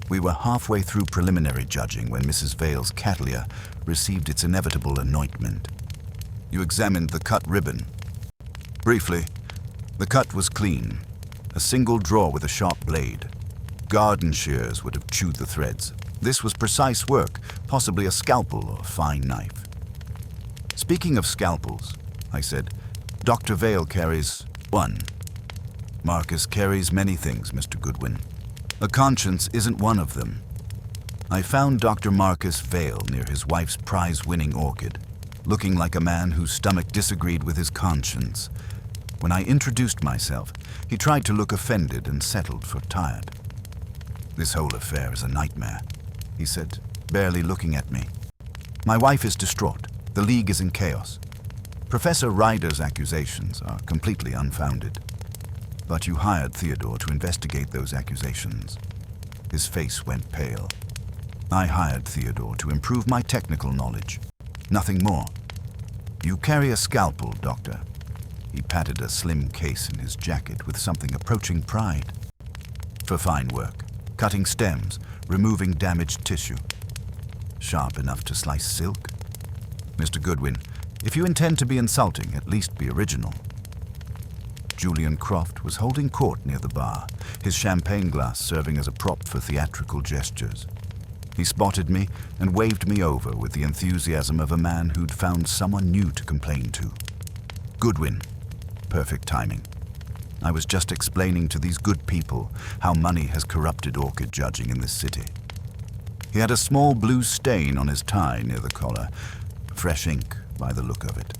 We were halfway through preliminary judging when Mrs. Vale's cattleya received its inevitable anointment." "You examined the cut ribbon?" "Briefly. The cut was clean. A single draw with a sharp blade. Garden shears would have chewed the threads. This was precise work, possibly a scalpel or fine knife." "Speaking of scalpels," I said, "Dr. Vale carries one." "Marcus carries many things, Mr. Goodwin. A conscience isn't one of them." I found Dr. Marcus Vale near his wife's prize-winning orchid, looking like a man whose stomach disagreed with his conscience. When I introduced myself, he tried to look offended and settled for tired. "This whole affair is a nightmare," he said, barely looking at me. "My wife is distraught. The League is in chaos. Professor Ryder's accusations are completely unfounded. But you hired Theodore to investigate those accusations." His face went pale. "I hired Theodore to improve my technical knowledge. Nothing more. You carry a scalpel, Doctor." He patted a slim case in his jacket with something approaching pride. "For fine work, cutting stems, removing damaged tissue. Sharp enough to slice silk? Mr. Goodwin, if you intend to be insulting, at least be original." Julian Croft was holding court near the bar, his champagne glass serving as a prop for theatrical gestures. He spotted me and waved me over with the enthusiasm of a man who'd found someone new to complain to. "Goodwin." Perfect timing. I was just explaining to these good people how money has corrupted orchid judging in this city. He had a small blue stain on his tie near the collar, fresh ink by the look of it.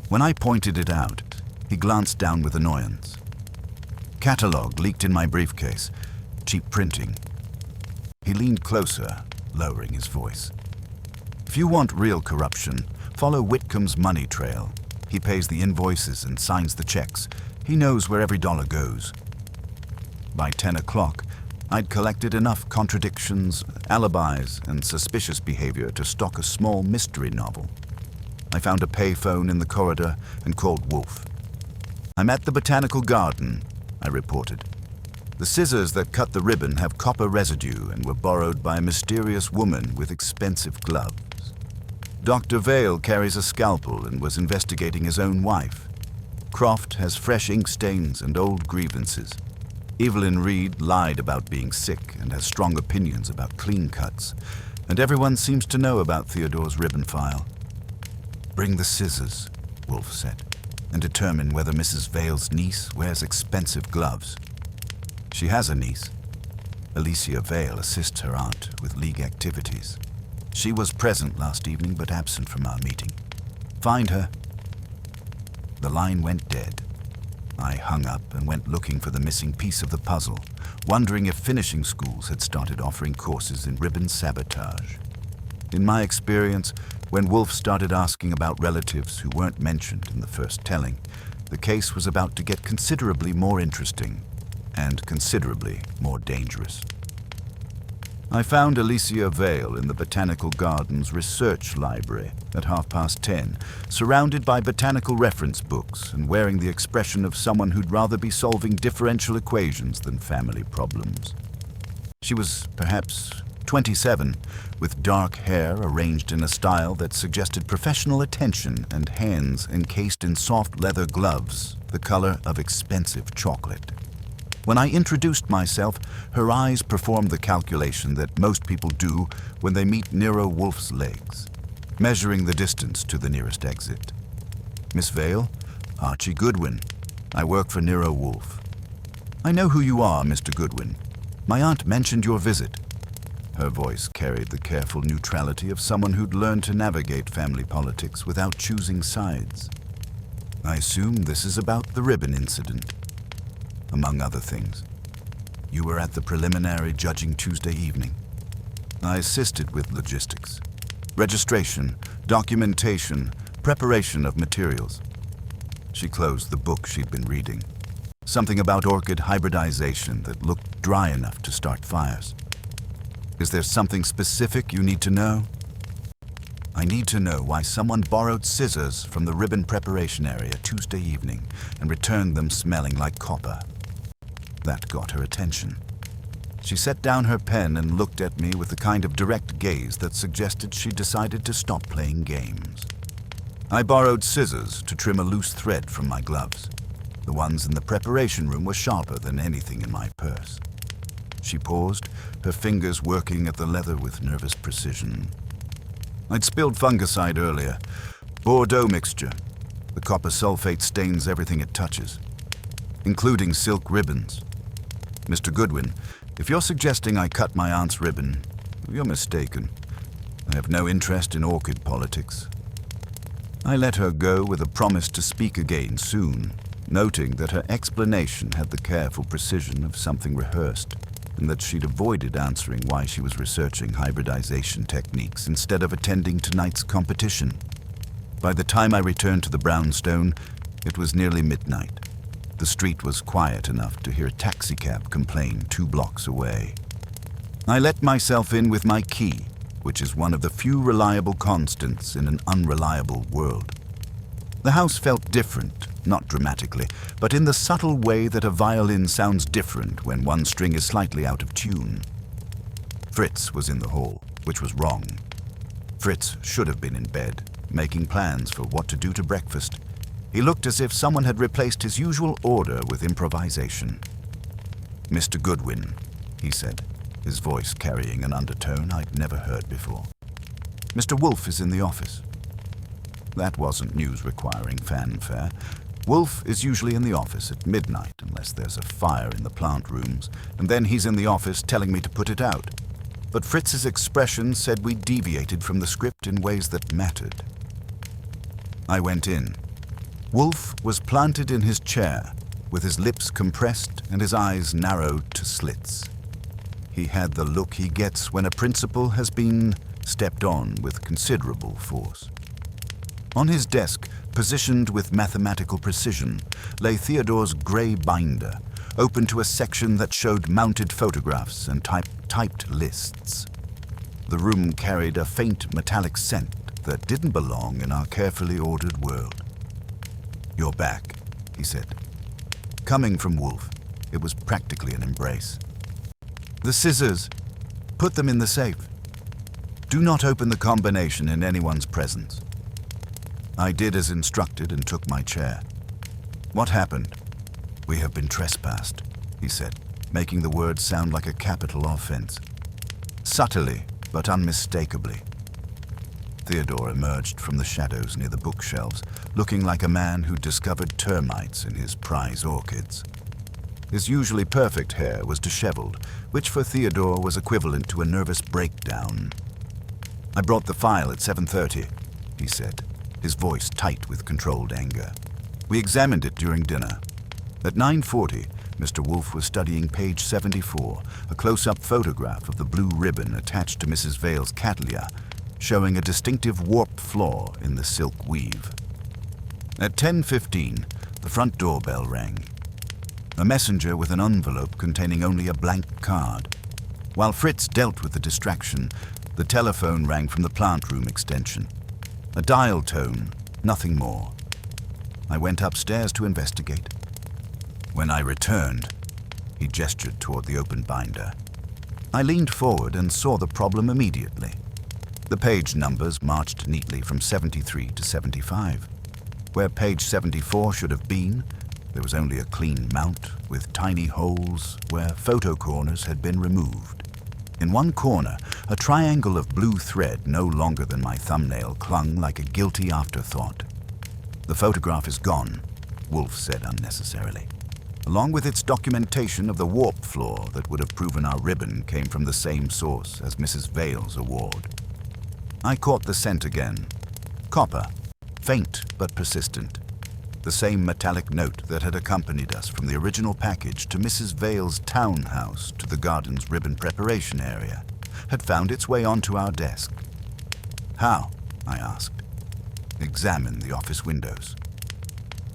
When I pointed it out, he glanced down with annoyance. "Catalog leaked in my briefcase. Cheap printing." He leaned closer, lowering his voice. "If you want real corruption, follow Whitcomb's money trail. He pays the invoices and signs the checks. He knows where every dollar goes." By 10 o'clock, I'd collected enough contradictions, alibis, and suspicious behavior to stock a small mystery novel. I found a payphone in the corridor and called Wolfe. "I'm at the Botanical Garden," I reported. "The scissors that cut the ribbon have copper residue and were borrowed by a mysterious woman with expensive gloves. Dr. Vale carries a scalpel and was investigating his own wife. Croft has fresh ink stains and old grievances. Evelyn Reed lied about being sick and has strong opinions about clean cuts. And everyone seems to know about Theodore's ribbon file. Bring the scissors, Wolfe said, and determine whether Mrs. Vale's niece wears expensive gloves. She has a niece. Alicia Vale assists her aunt with league activities. She was present last evening but absent from our meeting. Find her. The line went dead. I hung up and went looking for the missing piece of the puzzle, wondering if finishing schools had started offering courses in ribbon sabotage. In my experience, when Wolfe started asking about relatives who weren't mentioned in the first telling, the case was about to get considerably more interesting and considerably more dangerous. I found Alicia Vale in the Botanical Gardens Research Library at 10:30, surrounded by botanical reference books and wearing the expression of someone who'd rather be solving differential equations than family problems. She was perhaps 27, with dark hair arranged in a style that suggested professional attention and hands encased in soft leather gloves, the color of expensive chocolate. When I introduced myself, her eyes performed the calculation that most people do when they meet Nero Wolfe's legs, measuring the distance to the nearest exit. Miss Vale, Archie Goodwin. I work for Nero Wolfe. I know who you are, Mr. Goodwin. My aunt mentioned your visit. Her voice carried the careful neutrality of someone who'd learned to navigate family politics without choosing sides. I assume this is about the ribbon incident. Among other things, you were at the preliminary judging Tuesday evening. I assisted with logistics, registration, documentation, preparation of materials. She closed the book she'd been reading, something about orchid hybridization that looked dry enough to start fires. Is there something specific you need to know? I need to know why someone borrowed scissors from the ribbon preparation area Tuesday evening and returned them smelling like copper. That got her attention. She set down her pen and looked at me with the kind of direct gaze that suggested she decided to stop playing games. I borrowed scissors to trim a loose thread from my gloves. The ones in the preparation room were sharper than anything in my purse. She paused, her fingers working at the leather with nervous precision. I'd spilled fungicide earlier. Bordeaux mixture. The copper sulfate stains everything it touches, including silk ribbons. Mr. Goodwin, if you're suggesting I cut my aunt's ribbon, you're mistaken. I have no interest in orchid politics. I let her go with a promise to speak again soon, noting that her explanation had the careful precision of something rehearsed, and that she'd avoided answering why she was researching hybridization techniques instead of attending tonight's competition. By the time I returned to the brownstone, it was nearly midnight. The street was quiet enough to hear a taxicab complain 2 blocks away. I let myself in with my key, which is one of the few reliable constants in an unreliable world. The house felt different, not dramatically, but in the subtle way that a violin sounds different when one string is slightly out of tune. Fritz was in the hall, which was wrong. Fritz should have been in bed, making plans for what to do to breakfast. He looked as if someone had replaced his usual order with improvisation. Mr. Goodwin, he said, his voice carrying an undertone I'd never heard before. Mr. Wolfe is in the office. That wasn't news requiring fanfare. Wolfe is usually in the office at midnight unless there's a fire in the plant rooms, and then he's in the office telling me to put it out. But Fritz's expression said we deviated from the script in ways that mattered. I went in. Wolfe was planted in his chair, with his lips compressed and his eyes narrowed to slits. He had the look he gets when a principal has been stepped on with considerable force. On his desk, positioned with mathematical precision, lay Theodore's gray binder, open to a section that showed mounted photographs and typed lists. The room carried a faint metallic scent that didn't belong in our carefully ordered world. "You're back," he said. Coming from Wolfe, it was practically an embrace. "The scissors. Put them in the safe. Do not open the combination in anyone's presence." I did as instructed and took my chair. "What happened?" "We have been trespassed," he said, making the words sound like a capital offense. Subtly, but unmistakably. Theodore emerged from the shadows near the bookshelves, looking like a man who discovered termites in his prize orchids. His usually perfect hair was disheveled, which for Theodore was equivalent to a nervous breakdown. "I brought the file at 7:30, he said, his voice tight with controlled anger. "We examined it during dinner. At 9:40, Mr. Wolfe was studying page 74, a close-up photograph of the blue ribbon attached to Mrs. Vale's cattleya, showing a distinctive warped flaw in the silk weave. At 10:15, the front doorbell rang. A messenger with an envelope containing only a blank card. While Fritz dealt with the distraction, the telephone rang from the plant room extension. A dial tone, nothing more. I went upstairs to investigate. When I returned, he gestured toward the open binder. I leaned forward and saw the problem immediately. The page numbers marched neatly from 73 to 75. Where page 74 should have been, there was only a clean mount with tiny holes where photo corners had been removed. In one corner, a triangle of blue thread no longer than my thumbnail clung like a guilty afterthought. "The photograph is gone," Wolfe said unnecessarily, along with its documentation of the warp flaw that would have proven our ribbon came from the same source as Mrs. Vale's award. I caught the scent again. Copper, faint but persistent. The same metallic note that had accompanied us from the original package to Mrs. Vale's townhouse to the garden's ribbon preparation area had found its way onto our desk. "How?" I asked. "Examine the office windows."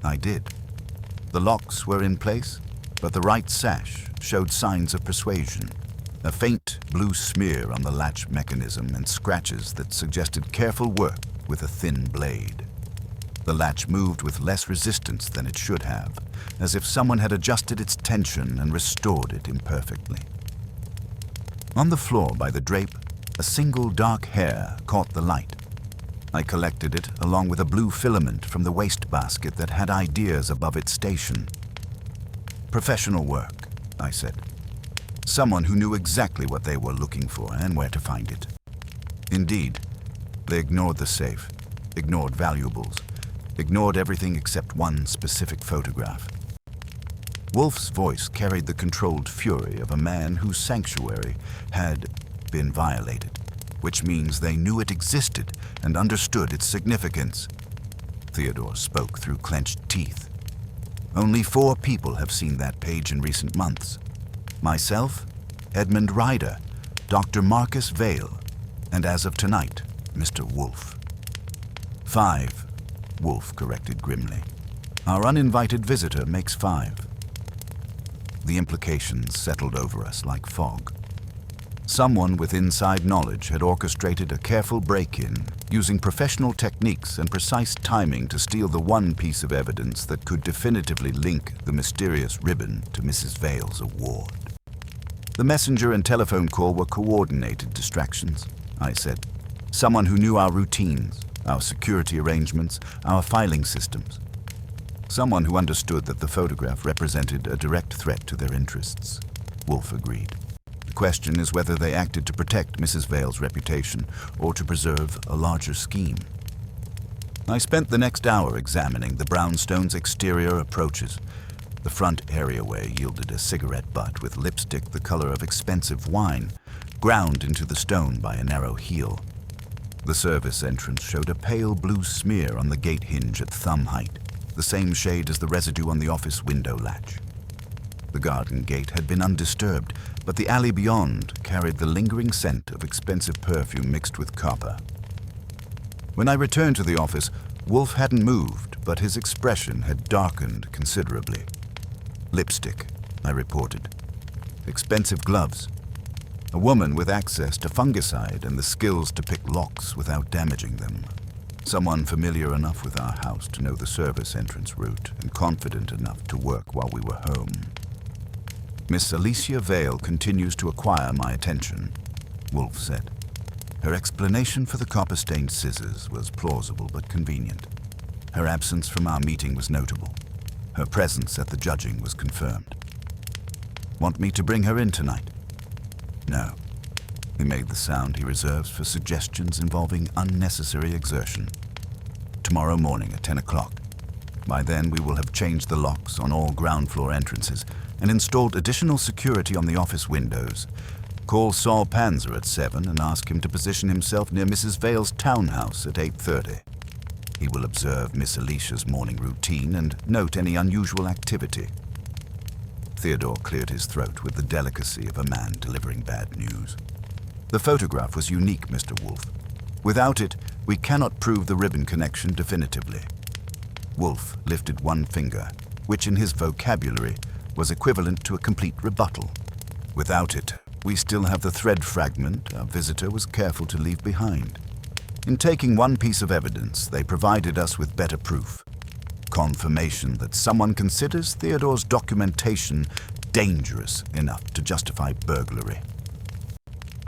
I did. The locks were in place, but the right sash showed signs of persuasion. A faint blue smear on the latch mechanism and scratches that suggested careful work with a thin blade. The latch moved with less resistance than it should have, as if someone had adjusted its tension and restored it imperfectly. On the floor by the drape, a single dark hair caught the light. I collected it along with a blue filament from the wastebasket that had ideas above its station. "Professional work," I said. Someone who knew exactly what they were looking for and where to find it. Indeed, they ignored the safe, ignored valuables, ignored everything except one specific photograph. Wolfe's voice carried the controlled fury of a man whose sanctuary had been violated, which means they knew it existed and understood its significance. Theodore spoke through clenched teeth. "Only 4 people have seen that page in recent months. Myself, Edmund Ryder, Dr. Marcus Vale, and as of tonight, Mr. Wolfe." 5, Wolfe corrected grimly. "Our uninvited visitor makes 5. The implications settled over us like fog. Someone with inside knowledge had orchestrated a careful break-in, using professional techniques and precise timing to steal the one piece of evidence that could definitively link the mysterious ribbon to Mrs. Vale's award. The messenger and telephone call were coordinated distractions, I said. Someone who knew our routines, our security arrangements, our filing systems. Someone who understood that the photograph represented a direct threat to their interests. Wolfe agreed. The question is whether they acted to protect Mrs. Vale's reputation or to preserve a larger scheme. I spent the next hour examining the brownstone's exterior approaches. The front areaway yielded a cigarette butt with lipstick the color of expensive wine, ground into the stone by a narrow heel. The service entrance showed a pale blue smear on the gate hinge at thumb height, the same shade as the residue on the office window latch. The garden gate had been undisturbed, but the alley beyond carried the lingering scent of expensive perfume mixed with copper. When I returned to the office, Wolfe hadn't moved, but his expression had darkened considerably. "Lipstick," I reported. "Expensive gloves. A woman with access to fungicide and the skills to pick locks without damaging them. Someone familiar enough with our house to know the service entrance route and confident enough to work while we were home. Miss Alicia Vale continues to acquire my attention," Wolfe said. Her explanation for the copper-stained scissors was plausible but convenient. Her absence from our meeting was notable. Her presence at the judging was confirmed. Want me to bring her in tonight? No. He made the sound he reserves for suggestions involving unnecessary exertion. Tomorrow morning at 10 o'clock. By then, we will have changed the locks on all ground floor entrances and installed additional security on the office windows. Call Saul Panzer at 7 and ask him to position himself near Mrs. Vale's townhouse at 8:30. He will observe Miss Alicia's morning routine and note any unusual activity. Theodore cleared his throat with the delicacy of a man delivering bad news. The photograph was unique, Mr. Wolfe. Without it, we cannot prove the ribbon connection definitively. Wolfe lifted one finger, which in his vocabulary was equivalent to a complete rebuttal. Without it, we still have the thread fragment our visitor was careful to leave behind. In taking one piece of evidence, they provided us with better proof. Confirmation that someone considers Theodore's documentation dangerous enough to justify burglary.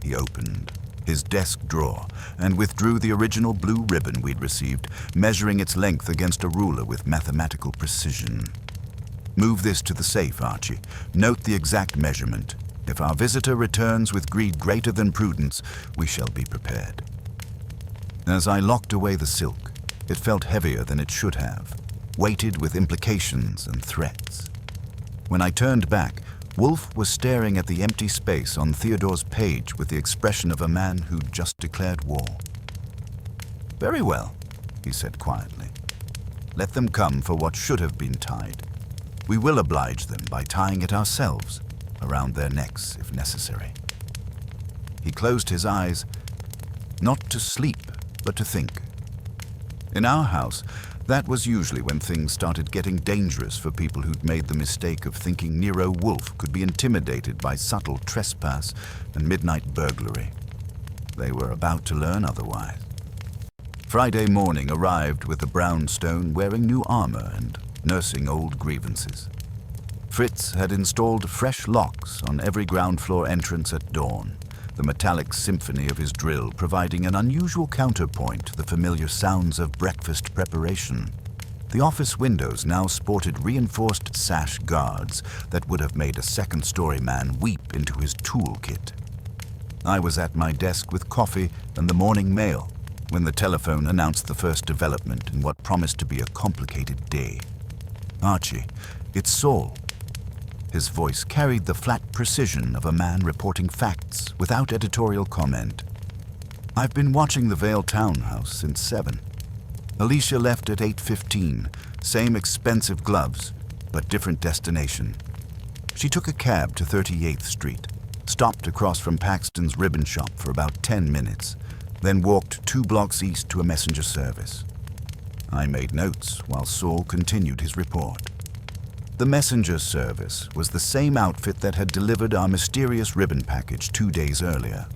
He opened his desk drawer and withdrew the original blue ribbon we'd received, measuring its length against a ruler with mathematical precision. Move this to the safe, Archie. Note the exact measurement. If our visitor returns with greed greater than prudence, we shall be prepared. As I locked away the silk, it felt heavier than it should have, weighted with implications and threats. When I turned back, Wolfe was staring at the empty space on Theodore's page with the expression of a man who'd just declared war. Very well, he said quietly. Let them come for what should have been tied. We will oblige them by tying it ourselves, around their necks if necessary. He closed his eyes, not to sleep, but to think. In our house, that was usually when things started getting dangerous for people who'd made the mistake of thinking Nero Wolfe could be intimidated by subtle trespass and midnight burglary. They were about to learn otherwise. Friday morning arrived with the brownstone wearing new armor and nursing old grievances. Fritz had installed fresh locks on every ground floor entrance at dawn, the metallic symphony of his drill providing an unusual counterpoint to the familiar sounds of breakfast preparation. The office windows now sported reinforced sash guards that would have made a second-story man weep into his toolkit. I was at my desk with coffee and the morning mail when the telephone announced the first development in what promised to be a complicated day. Archie, it's Saul. His voice carried the flat precision of a man reporting facts without editorial comment. I've been watching the Vale townhouse since 7. Alicia left at 8:15, same expensive gloves, but different destination. She took a cab to 38th Street, stopped across from Paxton's ribbon shop for about 10 minutes, then walked 2 blocks east to a messenger service. I made notes while Saul continued his report. The messenger service was the same outfit that had delivered our mysterious ribbon package 2 days earlier.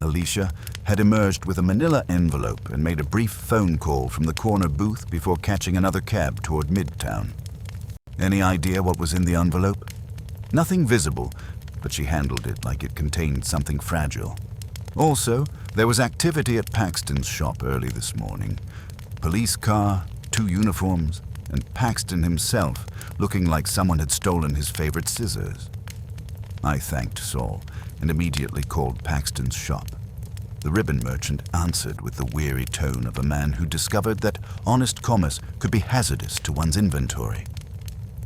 Alicia had emerged with a manila envelope and made a brief phone call from the corner booth before catching another cab toward Midtown. Any idea what was in the envelope? Nothing visible, but she handled it like it contained something fragile. Also, there was activity at Paxton's shop early this morning. Police car, 2 uniforms, and Paxton himself, looking like someone had stolen his favorite scissors. I thanked Saul and immediately called Paxton's shop. The ribbon merchant answered with the weary tone of a man who discovered that honest commerce could be hazardous to one's inventory.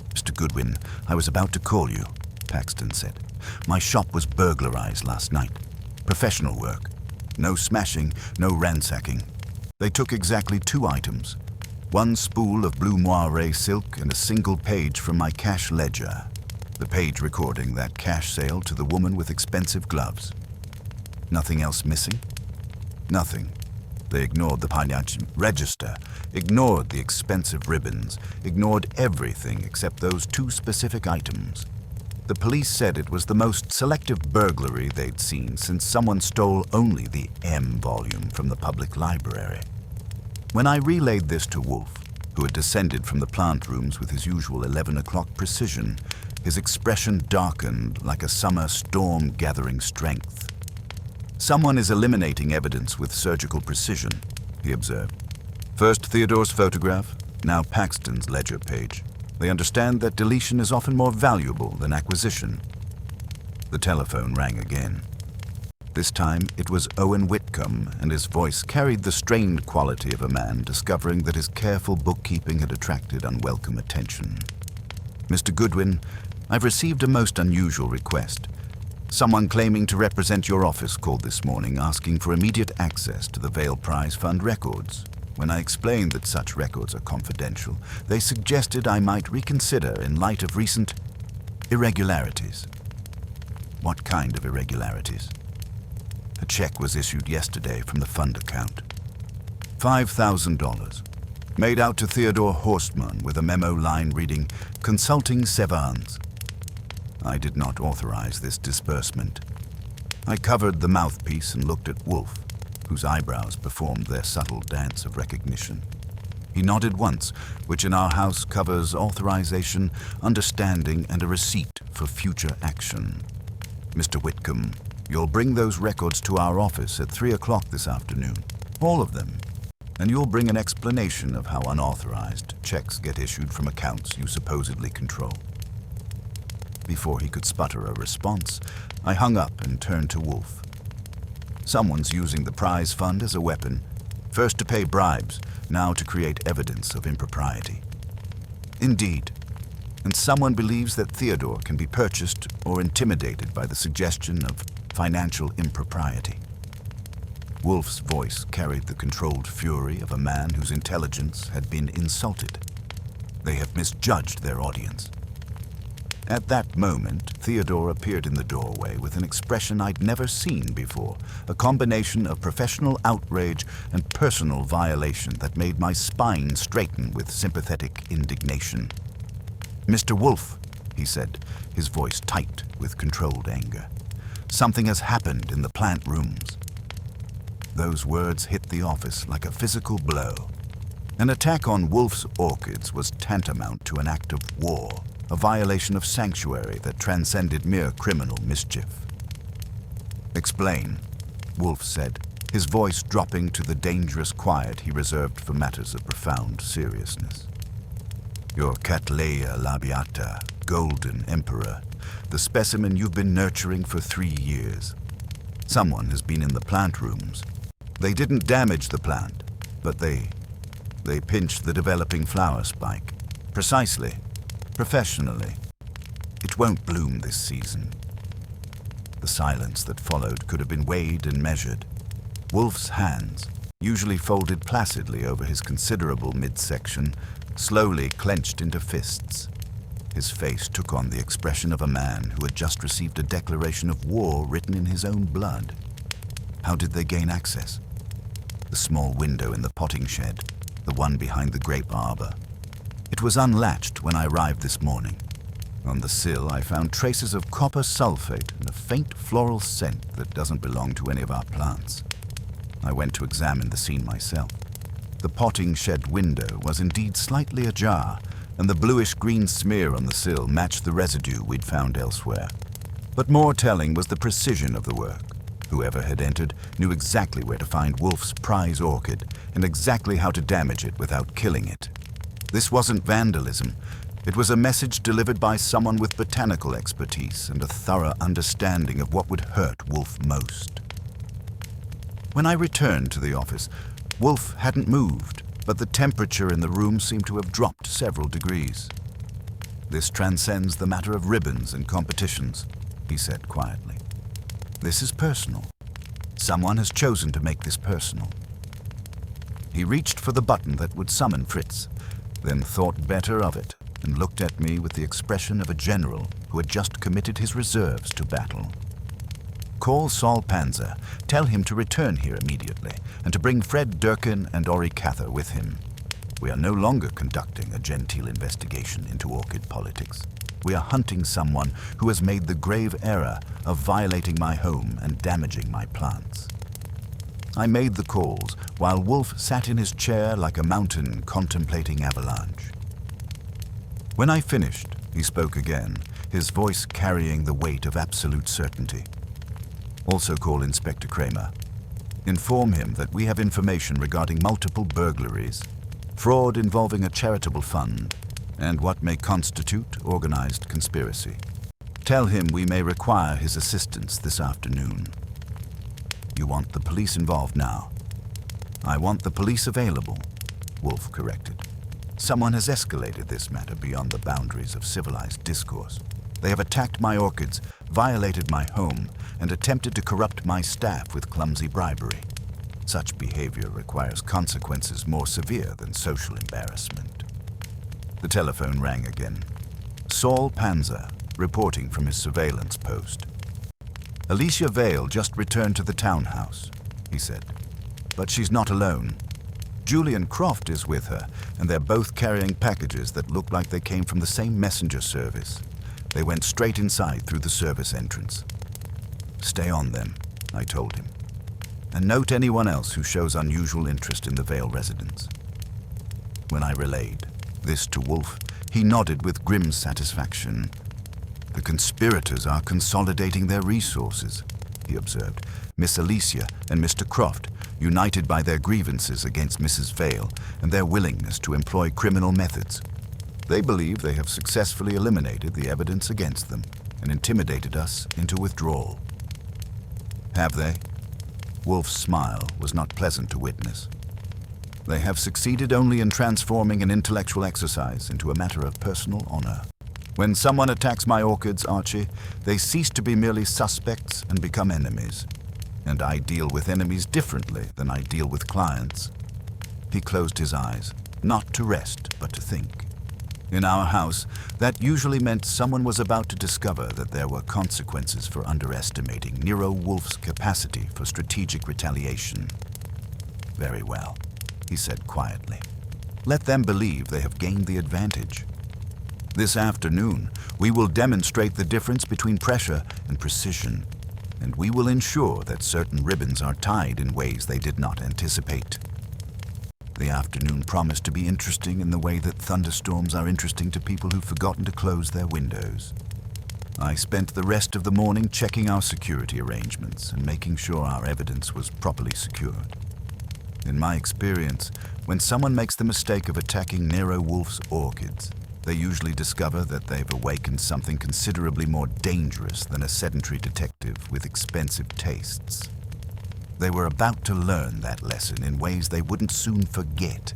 Mr. Goodwin, I was about to call you, Paxton said. My shop was burglarized last night. Professional work. No smashing, no ransacking. They took exactly 2 items. 1 spool of blue moire silk and a single page from my cash ledger. The page recording that cash sale to the woman with expensive gloves. Nothing else missing? Nothing. They ignored the Panyach register, ignored the expensive ribbons, ignored everything except those 2 specific items. The police said it was the most selective burglary they'd seen since someone stole only the M volume from the public library. When I relayed this to Wolfe, who had descended from the plant rooms with his usual 11 o'clock precision, his expression darkened like a summer storm gathering strength. Someone is eliminating evidence with surgical precision, he observed. First Theodore's photograph, now Paxton's ledger page. They understand that deletion is often more valuable than acquisition. The telephone rang again. This time it was Owen Whitcomb, and his voice carried the strained quality of a man discovering that his careful bookkeeping had attracted unwelcome attention. Mr. Goodwin, I've received a most unusual request. Someone claiming to represent your office called this morning asking for immediate access to the Vail Prize Fund records. When I explained that such records are confidential, they suggested I might reconsider in light of recent irregularities. What kind of irregularities? A check was issued yesterday from the fund account. $5,000, made out to Theodore Horstmann with a memo line reading, "Consulting Sevans." I did not authorize this disbursement. I covered the mouthpiece and looked at Wolfe, whose eyebrows performed their subtle dance of recognition. He nodded once, which in our house covers authorization, understanding, and a receipt for future action. Mr. Whitcomb, you'll bring those records to our office at 3 o'clock this afternoon. All of them. And you'll bring an explanation of how unauthorized checks get issued from accounts you supposedly control. Before he could sputter a response, I hung up and turned to Wolfe. Someone's using the prize fund as a weapon, first to pay bribes, now to create evidence of impropriety. Indeed, and someone believes that Theodore can be purchased or intimidated by the suggestion of financial impropriety. Wolfe's voice carried the controlled fury of a man whose intelligence had been insulted. They have misjudged their audience. At that moment, Theodore appeared in the doorway with an expression I'd never seen before, a combination of professional outrage and personal violation that made my spine straighten with sympathetic indignation. "Mr. Wolfe," he said, his voice tight with controlled anger. "Something has happened in the plant rooms." Those words hit the office like a physical blow. An attack on Wolfe's orchids was tantamount to an act of war, a violation of sanctuary that transcended mere criminal mischief. "Explain," Wolfe said, his voice dropping to the dangerous quiet he reserved for matters of profound seriousness. "Your Cattleya labiata, golden emperor, the specimen you've been nurturing for 3 years. Someone has been in the plant rooms. They didn't damage the plant, but they pinched the developing flower spike. Precisely. Professionally. It won't bloom this season." The silence that followed could have been weighed and measured. Wolfe's hands, usually folded placidly over his considerable midsection, slowly clenched into fists. His face took on the expression of a man who had just received a declaration of war written in his own blood. How did they gain access? The small window in the potting shed, the one behind the grape arbor. It was unlatched when I arrived this morning. On the sill, I found traces of copper sulfate and a faint floral scent that doesn't belong to any of our plants. I went to examine the scene myself. The potting shed window was indeed slightly ajar, and the bluish-green smear on the sill matched the residue we'd found elsewhere. But more telling was the precision of the work. Whoever had entered knew exactly where to find Wolfe's prize orchid and exactly how to damage it without killing it. This wasn't vandalism. It was a message delivered by someone with botanical expertise and a thorough understanding of what would hurt Wolfe most. When I returned to the office, Wolfe hadn't moved, but the temperature in the room seemed to have dropped several degrees. "This transcends the matter of ribbons and competitions," he said quietly. "This is personal. Someone has chosen to make this personal." He reached for the button that would summon Fritz, then thought better of it and looked at me with the expression of a general who had just committed his reserves to battle. "Call Saul Panzer. Tell him to return here immediately and to bring Fred Durkin and Ori Cather with him. We are no longer conducting a genteel investigation into orchid politics. We are hunting someone who has made the grave error of violating my home and damaging my plants." I made the calls while Wolfe sat in his chair like a mountain contemplating avalanche. When I finished, he spoke again, his voice carrying the weight of absolute certainty. "Also call Inspector Kramer. Inform him that we have information regarding multiple burglaries, fraud involving a charitable fund, and what may constitute organized conspiracy. Tell him we may require his assistance this afternoon. You want the police involved now? I want the police available, Wolfe corrected. Someone has escalated this matter beyond the boundaries of civilized discourse. They have attacked my orchids, violated my home, and attempted to corrupt my staff with clumsy bribery. Such behavior requires consequences more severe than social embarrassment. The telephone rang again. Saul Panzer, reporting from his surveillance post. Alicia Vale just returned to the townhouse, he said. But she's not alone. Julian Croft is with her, and they're both carrying packages that look like they came from the same messenger service. They went straight inside through the service entrance. Stay on them, I told him. And note anyone else who shows unusual interest in the Vale residence. When I relayed this to Wolfe, he nodded with grim satisfaction. The conspirators are consolidating their resources, he observed. Miss Alicia and Mr. Croft, united by their grievances against Mrs. Vale and their willingness to employ criminal methods. They believe they have successfully eliminated the evidence against them and intimidated us into withdrawal. Have they? Wolfe's smile was not pleasant to witness. They have succeeded only in transforming an intellectual exercise into a matter of personal honor. When someone attacks my orchids, Archie, they cease to be merely suspects and become enemies. And I deal with enemies differently than I deal with clients. He closed his eyes, not to rest, but to think. In our house, that usually meant someone was about to discover that there were consequences for underestimating Nero Wolfe's capacity for strategic retaliation. Very well, he said quietly. Let them believe they have gained the advantage. This afternoon, we will demonstrate the difference between pressure and precision, and we will ensure that certain ribbons are tied in ways they did not anticipate. The afternoon promised to be interesting in the way that thunderstorms are interesting to people who've forgotten to close their windows. I spent the rest of the morning checking our security arrangements and making sure our evidence was properly secured. In my experience, when someone makes the mistake of attacking Nero Wolfe's orchids, they usually discover that they've awakened something considerably more dangerous than a sedentary detective with expensive tastes. They were about to learn that lesson in ways they wouldn't soon forget.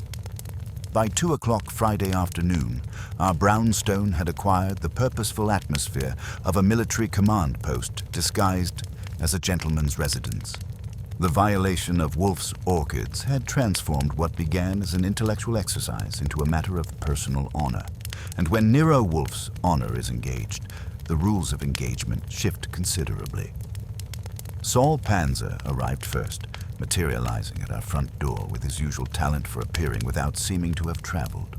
By 2 o'clock Friday afternoon, our brownstone had acquired the purposeful atmosphere of a military command post disguised as a gentleman's residence. The violation of Wolfe's orchids had transformed what began as an intellectual exercise into a matter of personal honor. And when Nero Wolfe's honor is engaged, the rules of engagement shift considerably. Saul Panzer arrived first, materializing at our front door with his usual talent for appearing without seeming to have traveled.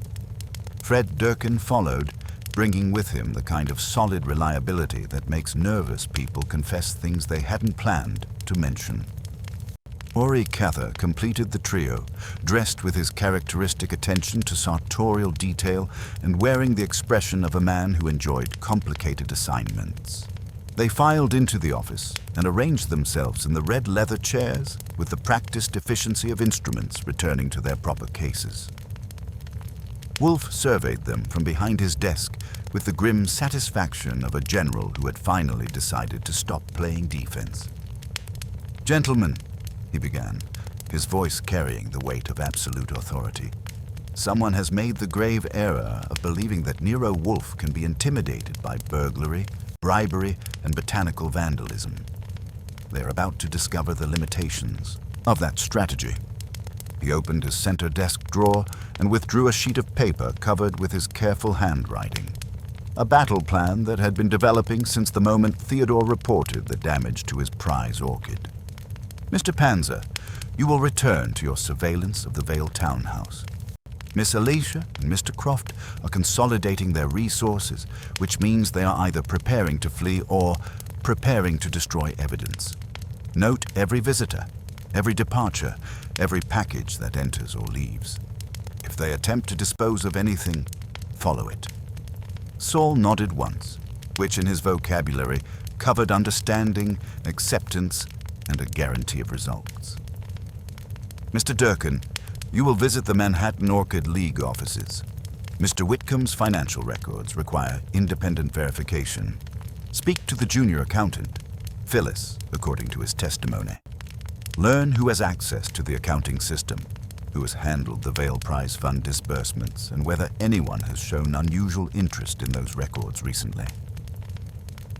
Fred Durkin followed, bringing with him the kind of solid reliability that makes nervous people confess things they hadn't planned to mention. Ori Cather completed the trio, dressed with his characteristic attention to sartorial detail and wearing the expression of a man who enjoyed complicated assignments. They filed into the office and arranged themselves in the red leather chairs with the practiced efficiency of instruments returning to their proper cases. Wolfe surveyed them from behind his desk with the grim satisfaction of a general who had finally decided to stop playing defense. "Gentlemen," he began, his voice carrying the weight of absolute authority. "Someone has made the grave error of believing that Nero Wolfe can be intimidated by burglary, bribery, and botanical vandalism. They're about to discover the limitations of that strategy." He opened his center desk drawer and withdrew a sheet of paper covered with his careful handwriting. A battle plan that had been developing since the moment Theodore reported the damage to his prize orchid. "Mr. Panzer, you will return to your surveillance of the Vale townhouse. Miss Alicia and Mr. Croft are consolidating their resources, which means they are either preparing to flee or preparing to destroy evidence. Note every visitor, every departure, every package that enters or leaves. If they attempt to dispose of anything, follow it." Saul nodded once, which in his vocabulary covered understanding, acceptance, and a guarantee of results. "Mr. Durkin, you will visit the Manhattan Orchid League offices. Mr. Whitcomb's financial records require independent verification. Speak to the junior accountant, Phyllis, according to his testimony. Learn who has access to the accounting system, who has handled the Vail Prize Fund disbursements, and whether anyone has shown unusual interest in those records recently.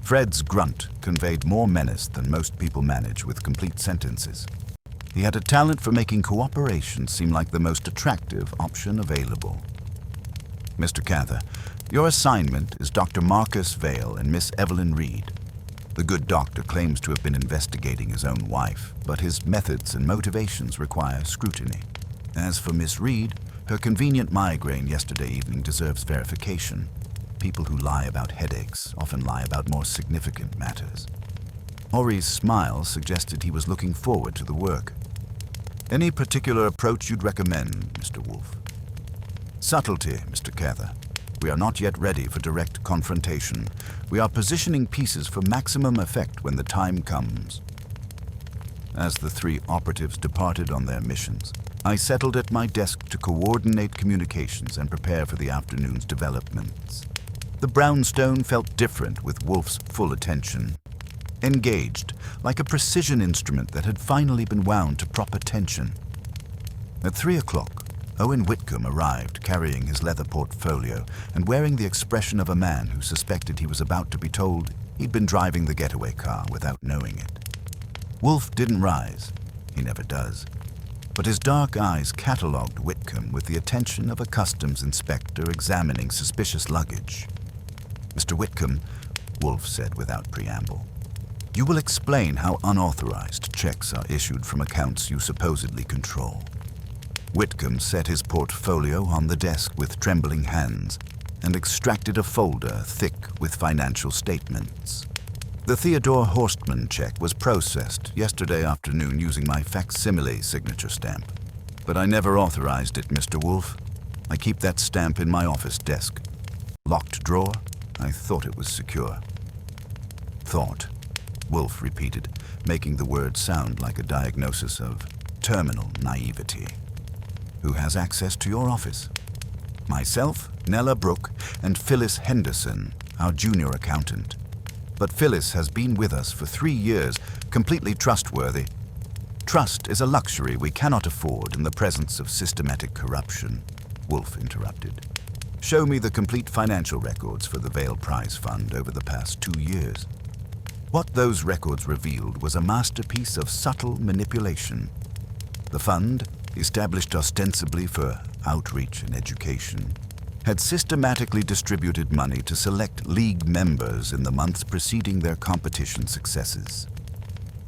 Fred's grunt conveyed more menace than most people manage with complete sentences. He had a talent for making cooperation seem like the most attractive option available. Mr. Cather, your assignment is Dr. Marcus Vail and Miss Evelyn Reed. The good doctor claims to have been investigating his own wife, but his methods and motivations require scrutiny. As for Miss Reed, her convenient migraine yesterday evening deserves verification. People who lie about headaches often lie about more significant matters. Ori's smile suggested he was looking forward to the work. Any particular approach you'd recommend, Mr. Wolfe? Subtlety, Mr. Cather. We are not yet ready for direct confrontation. We are positioning pieces for maximum effect when the time comes. As the three operatives departed on their missions, I settled at my desk to coordinate communications and prepare for the afternoon's developments. The brownstone felt different with Wolfe's full attention. Engaged, like a precision instrument that had finally been wound to proper tension. At 3 o'clock, Owen Whitcomb arrived carrying his leather portfolio and wearing the expression of a man who suspected he was about to be told he'd been driving the getaway car without knowing it. Wolfe didn't rise. He never does. But his dark eyes catalogued Whitcomb with the attention of a customs inspector examining suspicious luggage. Mr. Whitcomb, Wolfe said without preamble, you will explain how unauthorized checks are issued from accounts you supposedly control. Whitcomb set his portfolio on the desk with trembling hands and extracted a folder thick with financial statements. The Theodore Horstman check was processed yesterday afternoon using my facsimile signature stamp. But I never authorized it, Mr. Wolfe. I keep that stamp in my office desk. Locked drawer? I thought it was secure. Thought, Wolfe repeated, making the word sound like a diagnosis of terminal naivety. Who has access to your office? Myself, Nella Brooke, and Phyllis Henderson, our junior accountant. But Phyllis has been with us for 3 years, completely trustworthy. Trust is a luxury we cannot afford in the presence of systematic corruption, Wolfe interrupted. Show me the complete financial records for the Vail Prize Fund over the past 2 years. What those records revealed was a masterpiece of subtle manipulation. The fund, established ostensibly for outreach and education, had systematically distributed money to select league members in the months preceding their competition successes.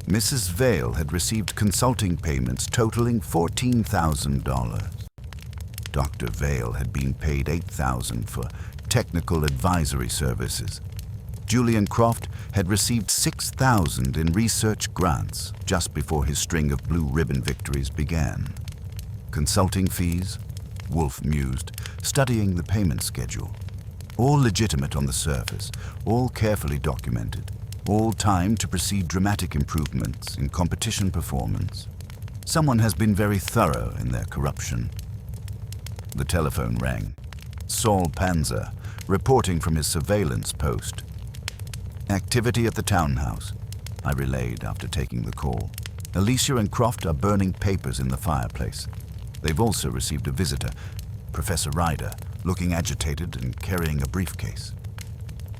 Mrs. Vail had received consulting payments totaling $14,000. Dr. Vail had been paid $8,000 for technical advisory services. Julian Croft had received $6,000 in research grants just before his string of blue ribbon victories began. Consulting fees, Wolfe mused, studying the payment schedule. All legitimate on the surface, all carefully documented, all timed to precede dramatic improvements in competition performance. Someone has been very thorough in their corruption. The telephone rang. Saul Panzer, reporting from his surveillance post. Activity at the townhouse, I relayed after taking the call. Alicia and Croft are burning papers in the fireplace. They've also received a visitor, Professor Ryder, looking agitated and carrying a briefcase.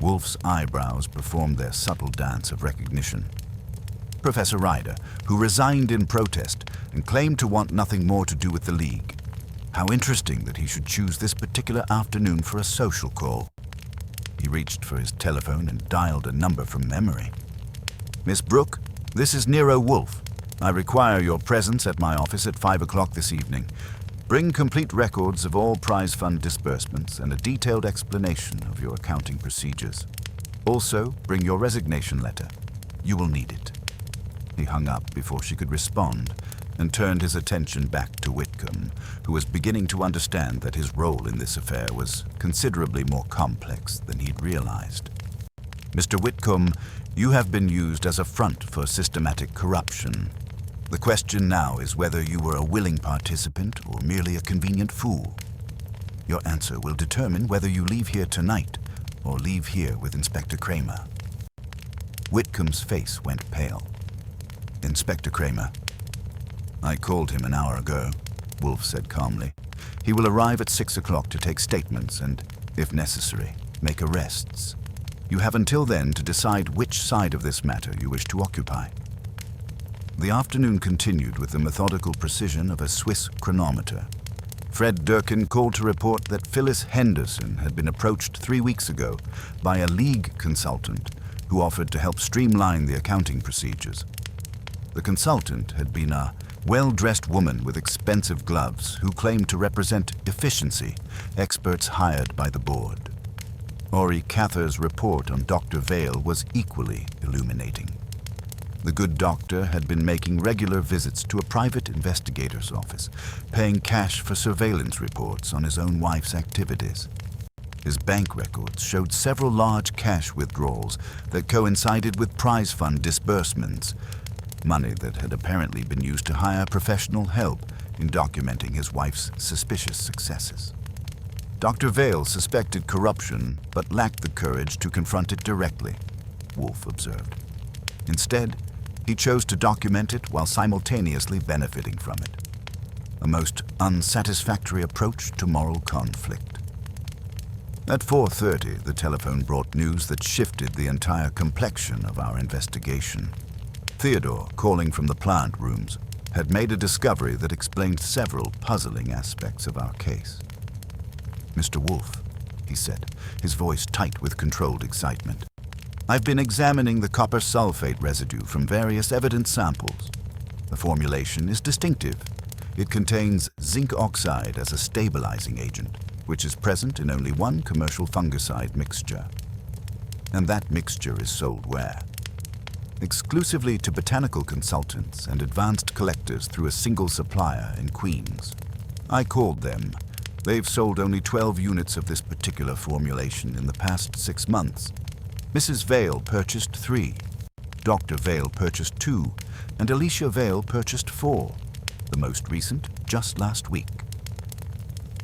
Wolfe's eyebrows performed their subtle dance of recognition. Professor Ryder, who resigned in protest and claimed to want nothing more to do with the League. How interesting that he should choose this particular afternoon for a social call. He reached for his telephone and dialed a number from memory. Miss Brooke, this is Nero Wolfe. I require your presence at my office at 5 o'clock this evening. Bring complete records of all prize fund disbursements and a detailed explanation of your accounting procedures. Also, bring your resignation letter. You will need it. He hung up before she could respond and turned his attention back to Whitcomb, who was beginning to understand that his role in this affair was considerably more complex than he'd realized. Mr. Whitcomb, you have been used as a front for systematic corruption. The question now is whether you were a willing participant or merely a convenient fool. Your answer will determine whether you leave here tonight or leave here with Inspector Kramer." Whitcomb's face went pale. "Inspector Kramer?" "I called him an hour ago," Wolfe said calmly. "He will arrive at 6 o'clock to take statements and, if necessary, make arrests. You have until then to decide which side of this matter you wish to occupy." The afternoon continued with the methodical precision of a Swiss chronometer. Fred Durkin called to report that Phyllis Henderson had been approached 3 weeks ago by a league consultant who offered to help streamline the accounting procedures. The consultant had been a well-dressed woman with expensive gloves who claimed to represent efficiency, experts hired by the board. Ori Cather's report on Dr. Vale was equally illuminating. The good doctor had been making regular visits to a private investigator's office, paying cash for surveillance reports on his own wife's activities. His bank records showed several large cash withdrawals that coincided with prize fund disbursements, money that had apparently been used to hire professional help in documenting his wife's suspicious successes. Dr. Vale suspected corruption but lacked the courage to confront it directly, Wolfe observed. Instead, he chose to document it while simultaneously benefiting from it. A most unsatisfactory approach to moral conflict. At 4:30, the telephone brought news that shifted the entire complexion of our investigation. Theodore, calling from the plant rooms, had made a discovery that explained several puzzling aspects of our case. "Mr. Wolfe," he said, his voice tight with controlled excitement, "I've been examining the copper sulfate residue from various evidence samples. The formulation is distinctive. It contains zinc oxide as a stabilizing agent, which is present in only one commercial fungicide mixture. And that mixture is sold where? Exclusively to botanical consultants and advanced collectors through a single supplier in Queens. I called them. They've sold only 12 units of this particular formulation in the past 6 months. Mrs. Vale purchased 3. Dr. Vale purchased 2, and Alicia Vale purchased 4, the most recent just last week."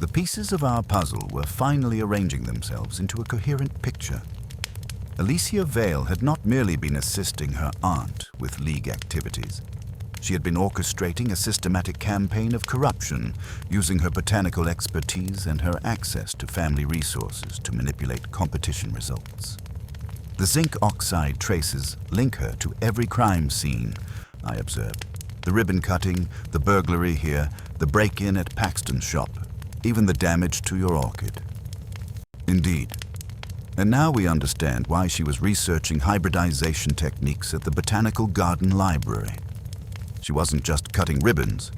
The pieces of our puzzle were finally arranging themselves into a coherent picture. Alicia Vale had not merely been assisting her aunt with league activities. She had been orchestrating a systematic campaign of corruption, using her botanical expertise and her access to family resources to manipulate competition results. The zinc oxide traces link her to every crime scene, I observed. The ribbon cutting, the burglary here, the break-in at Paxton's shop, even the damage to your orchid. Indeed. And now we understand why she was researching hybridization techniques at the Botanical Garden Library. She wasn't just cutting ribbons.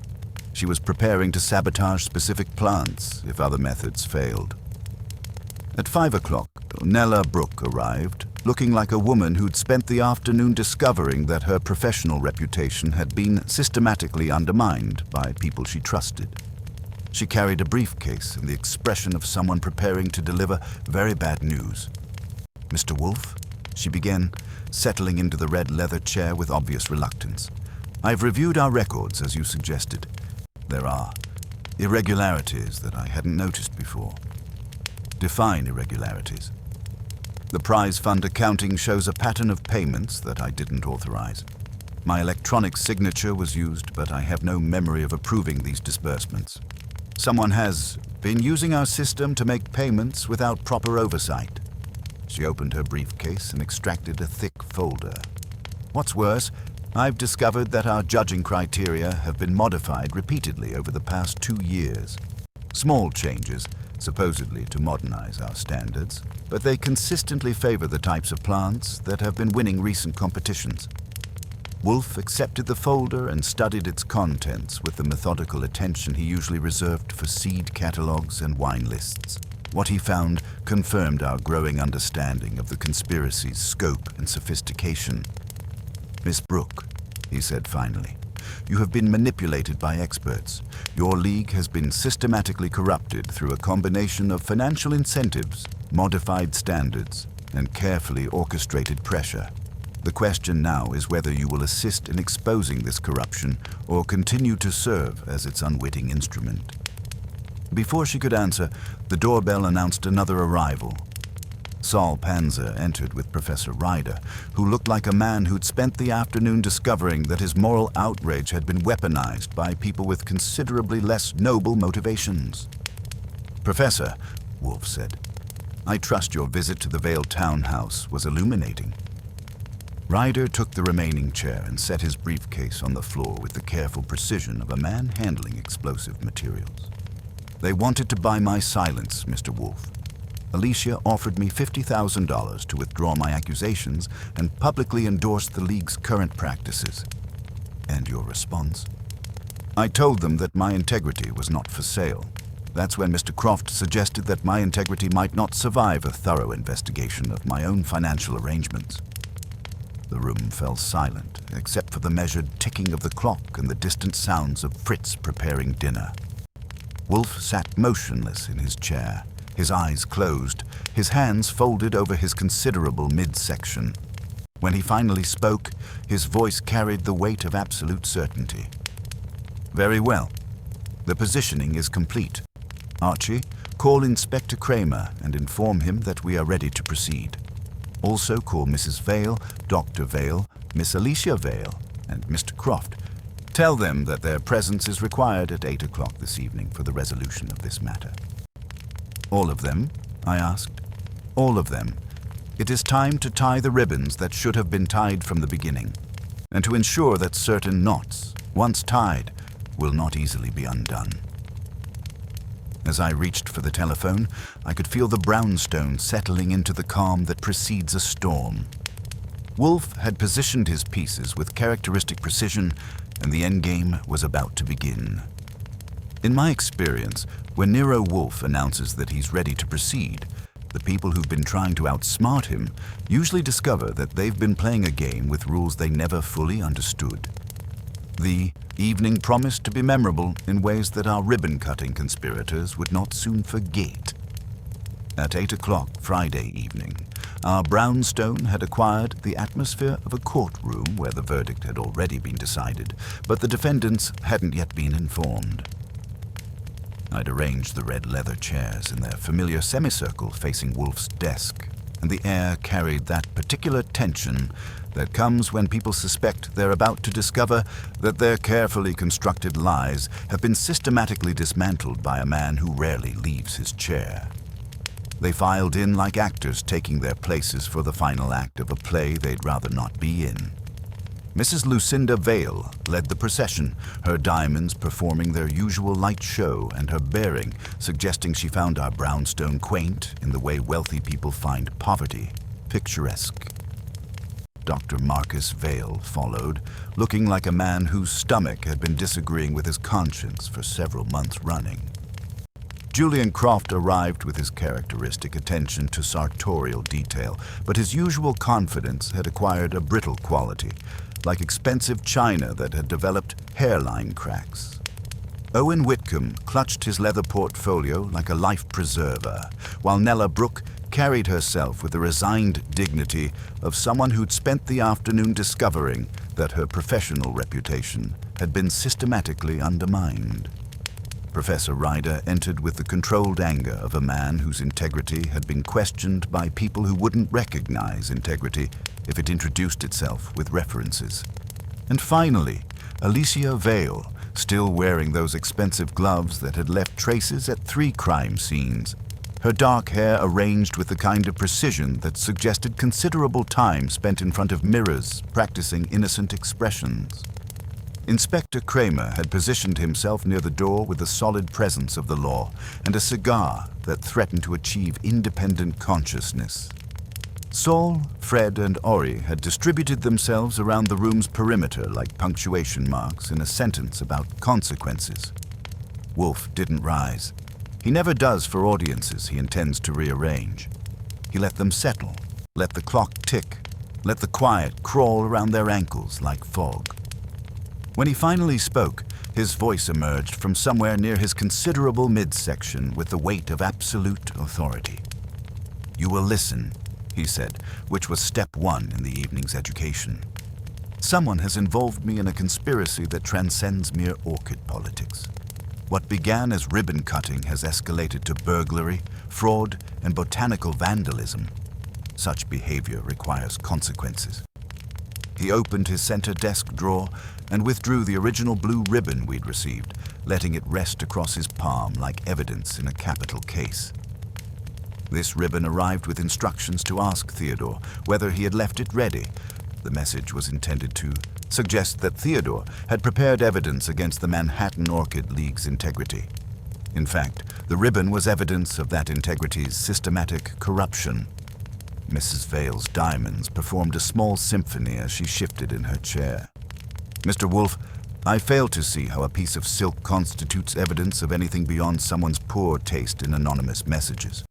She was preparing to sabotage specific plants if other methods failed. At 5 o'clock, Nella Brooke arrived, looking like a woman who'd spent the afternoon discovering that her professional reputation had been systematically undermined by people she trusted. She carried a briefcase and the expression of someone preparing to deliver very bad news. "Mr. Wolfe," she began, settling into the red leather chair with obvious reluctance. "I've reviewed our records as you suggested. There are irregularities that I hadn't noticed before." "Define irregularities." "The prize fund accounting shows a pattern of payments that I didn't authorize. My electronic signature was used, but I have no memory of approving these disbursements. Someone has been using our system to make payments without proper oversight." She opened her briefcase and extracted a thick folder. "What's worse, I've discovered that our judging criteria have been modified repeatedly over the past 2 years. Small changes, supposedly to modernize our standards, but they consistently favor the types of plants that have been winning recent competitions." Wolfe accepted the folder and studied its contents with the methodical attention he usually reserved for seed catalogs and wine lists. What he found confirmed our growing understanding of the conspiracy's scope and sophistication. "Miss Brooke," he said finally, "you have been manipulated by experts. Your league has been systematically corrupted through a combination of financial incentives, modified standards, and carefully orchestrated pressure. The question now is whether you will assist in exposing this corruption or continue to serve as its unwitting instrument." Before she could answer, the doorbell announced another arrival. Saul Panzer entered with Professor Ryder, who looked like a man who'd spent the afternoon discovering that his moral outrage had been weaponized by people with considerably less noble motivations. "Professor," Wolfe said, "I trust your visit to the Vale townhouse was illuminating." Ryder took the remaining chair and set his briefcase on the floor with the careful precision of a man handling explosive materials. "They wanted to buy my silence, Mr. Wolfe. Alicia offered me $50,000 to withdraw my accusations and publicly endorse the League's current practices." "And your response?" "I told them that my integrity was not for sale. That's when Mr. Croft suggested that my integrity might not survive a thorough investigation of my own financial arrangements." The room fell silent, except for the measured ticking of the clock and the distant sounds of Fritz preparing dinner. Wolfe sat motionless in his chair, his eyes closed, his hands folded over his considerable midsection. When he finally spoke, his voice carried the weight of absolute certainty. "Very well. The positioning is complete. Archie, call Inspector Kramer and inform him that we are ready to proceed. Also call Mrs. Vale, Dr. Vale, Miss Alicia Vale, and Mr. Croft. Tell them that their presence is required at 8 o'clock this evening for the resolution of this matter." "All of them?" I asked. "All of them. It is time to tie the ribbons that should have been tied from the beginning, and to ensure that certain knots, once tied, will not easily be undone." As I reached for the telephone, I could feel the brownstone settling into the calm that precedes a storm. Wolfe had positioned his pieces with characteristic precision, and the endgame was about to begin. In my experience, when Nero Wolfe announces that he's ready to proceed, the people who've been trying to outsmart him usually discover that they've been playing a game with rules they never fully understood. The evening promised to be memorable in ways that our ribbon-cutting conspirators would not soon forget. At 8 o'clock Friday evening, our brownstone had acquired the atmosphere of a courtroom where the verdict had already been decided, but the defendants hadn't yet been informed. I'd arranged the red leather chairs in their familiar semicircle facing Wolfe's desk, and the air carried that particular tension that comes when people suspect they're about to discover that their carefully constructed lies have been systematically dismantled by a man who rarely leaves his chair. They filed in like actors taking their places for the final act of a play they'd rather not be in. Mrs. Lucinda Vale led the procession, her diamonds performing their usual light show and her bearing suggesting she found our brownstone quaint in the way wealthy people find poverty picturesque. Dr. Marcus Vale followed, looking like a man whose stomach had been disagreeing with his conscience for several months running. Julian Croft arrived with his characteristic attention to sartorial detail, but his usual confidence had acquired a brittle quality, like expensive china that had developed hairline cracks. Owen Whitcomb clutched his leather portfolio like a life preserver, while Nella Brooke carried herself with the resigned dignity of someone who'd spent the afternoon discovering that her professional reputation had been systematically undermined. Professor Ryder entered with the controlled anger of a man whose integrity had been questioned by people who wouldn't recognize integrity if it introduced itself with references. And finally, Alicia Vale, still wearing those expensive gloves that had left traces at 3 crime scenes, her dark hair arranged with the kind of precision that suggested considerable time spent in front of mirrors practicing innocent expressions. Inspector Kramer had positioned himself near the door with the solid presence of the law and a cigar that threatened to achieve independent consciousness. Saul, Fred, and Ori had distributed themselves around the room's perimeter like punctuation marks in a sentence about consequences. Wolfe didn't rise. He never does for audiences he intends to rearrange. He let them settle, let the clock tick, let the quiet crawl around their ankles like fog. When he finally spoke, his voice emerged from somewhere near his considerable midsection with the weight of absolute authority. "You will listen," he said, which was step 1 in the evening's education. "Someone has involved me in a conspiracy that transcends mere orchid politics. What began as ribbon cutting has escalated to burglary, fraud, and botanical vandalism. Such behavior requires consequences. He opened his center desk drawer and withdrew the original blue ribbon we'd received, letting it rest across his palm like evidence in a capital case. This ribbon arrived with instructions to ask Theodore whether he had left it ready. The message was intended to suggest that Theodore had prepared evidence against the Manhattan Orchid League's integrity. In fact, the ribbon was evidence of that integrity's systematic corruption. Mrs. Vale's diamonds performed a small symphony as she shifted in her chair. Mr. Wolfe, I fail to see how a piece of silk constitutes evidence of anything beyond someone's poor taste in anonymous messages.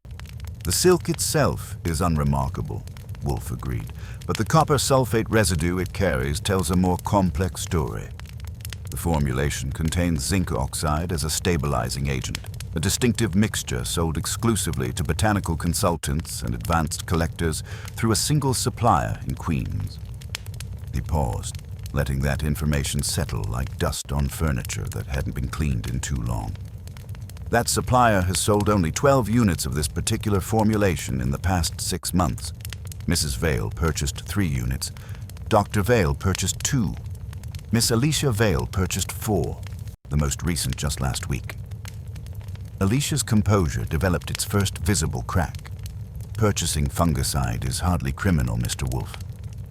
The silk itself is unremarkable, Wolfe agreed, but the copper sulfate residue it carries tells a more complex story. The formulation contains zinc oxide as a stabilizing agent, a distinctive mixture sold exclusively to botanical consultants and advanced collectors through a single supplier in Queens. He paused, letting that information settle like dust on furniture that hadn't been cleaned in too long. That supplier has sold only 12 units of this particular formulation in the past 6 months. Mrs. Vale purchased 3 units. Dr. Vale purchased 2. Miss Alicia Vale purchased 4, the most recent just last week. Alicia's composure developed its first visible crack. Purchasing fungicide is hardly criminal, Mr. Wolfe.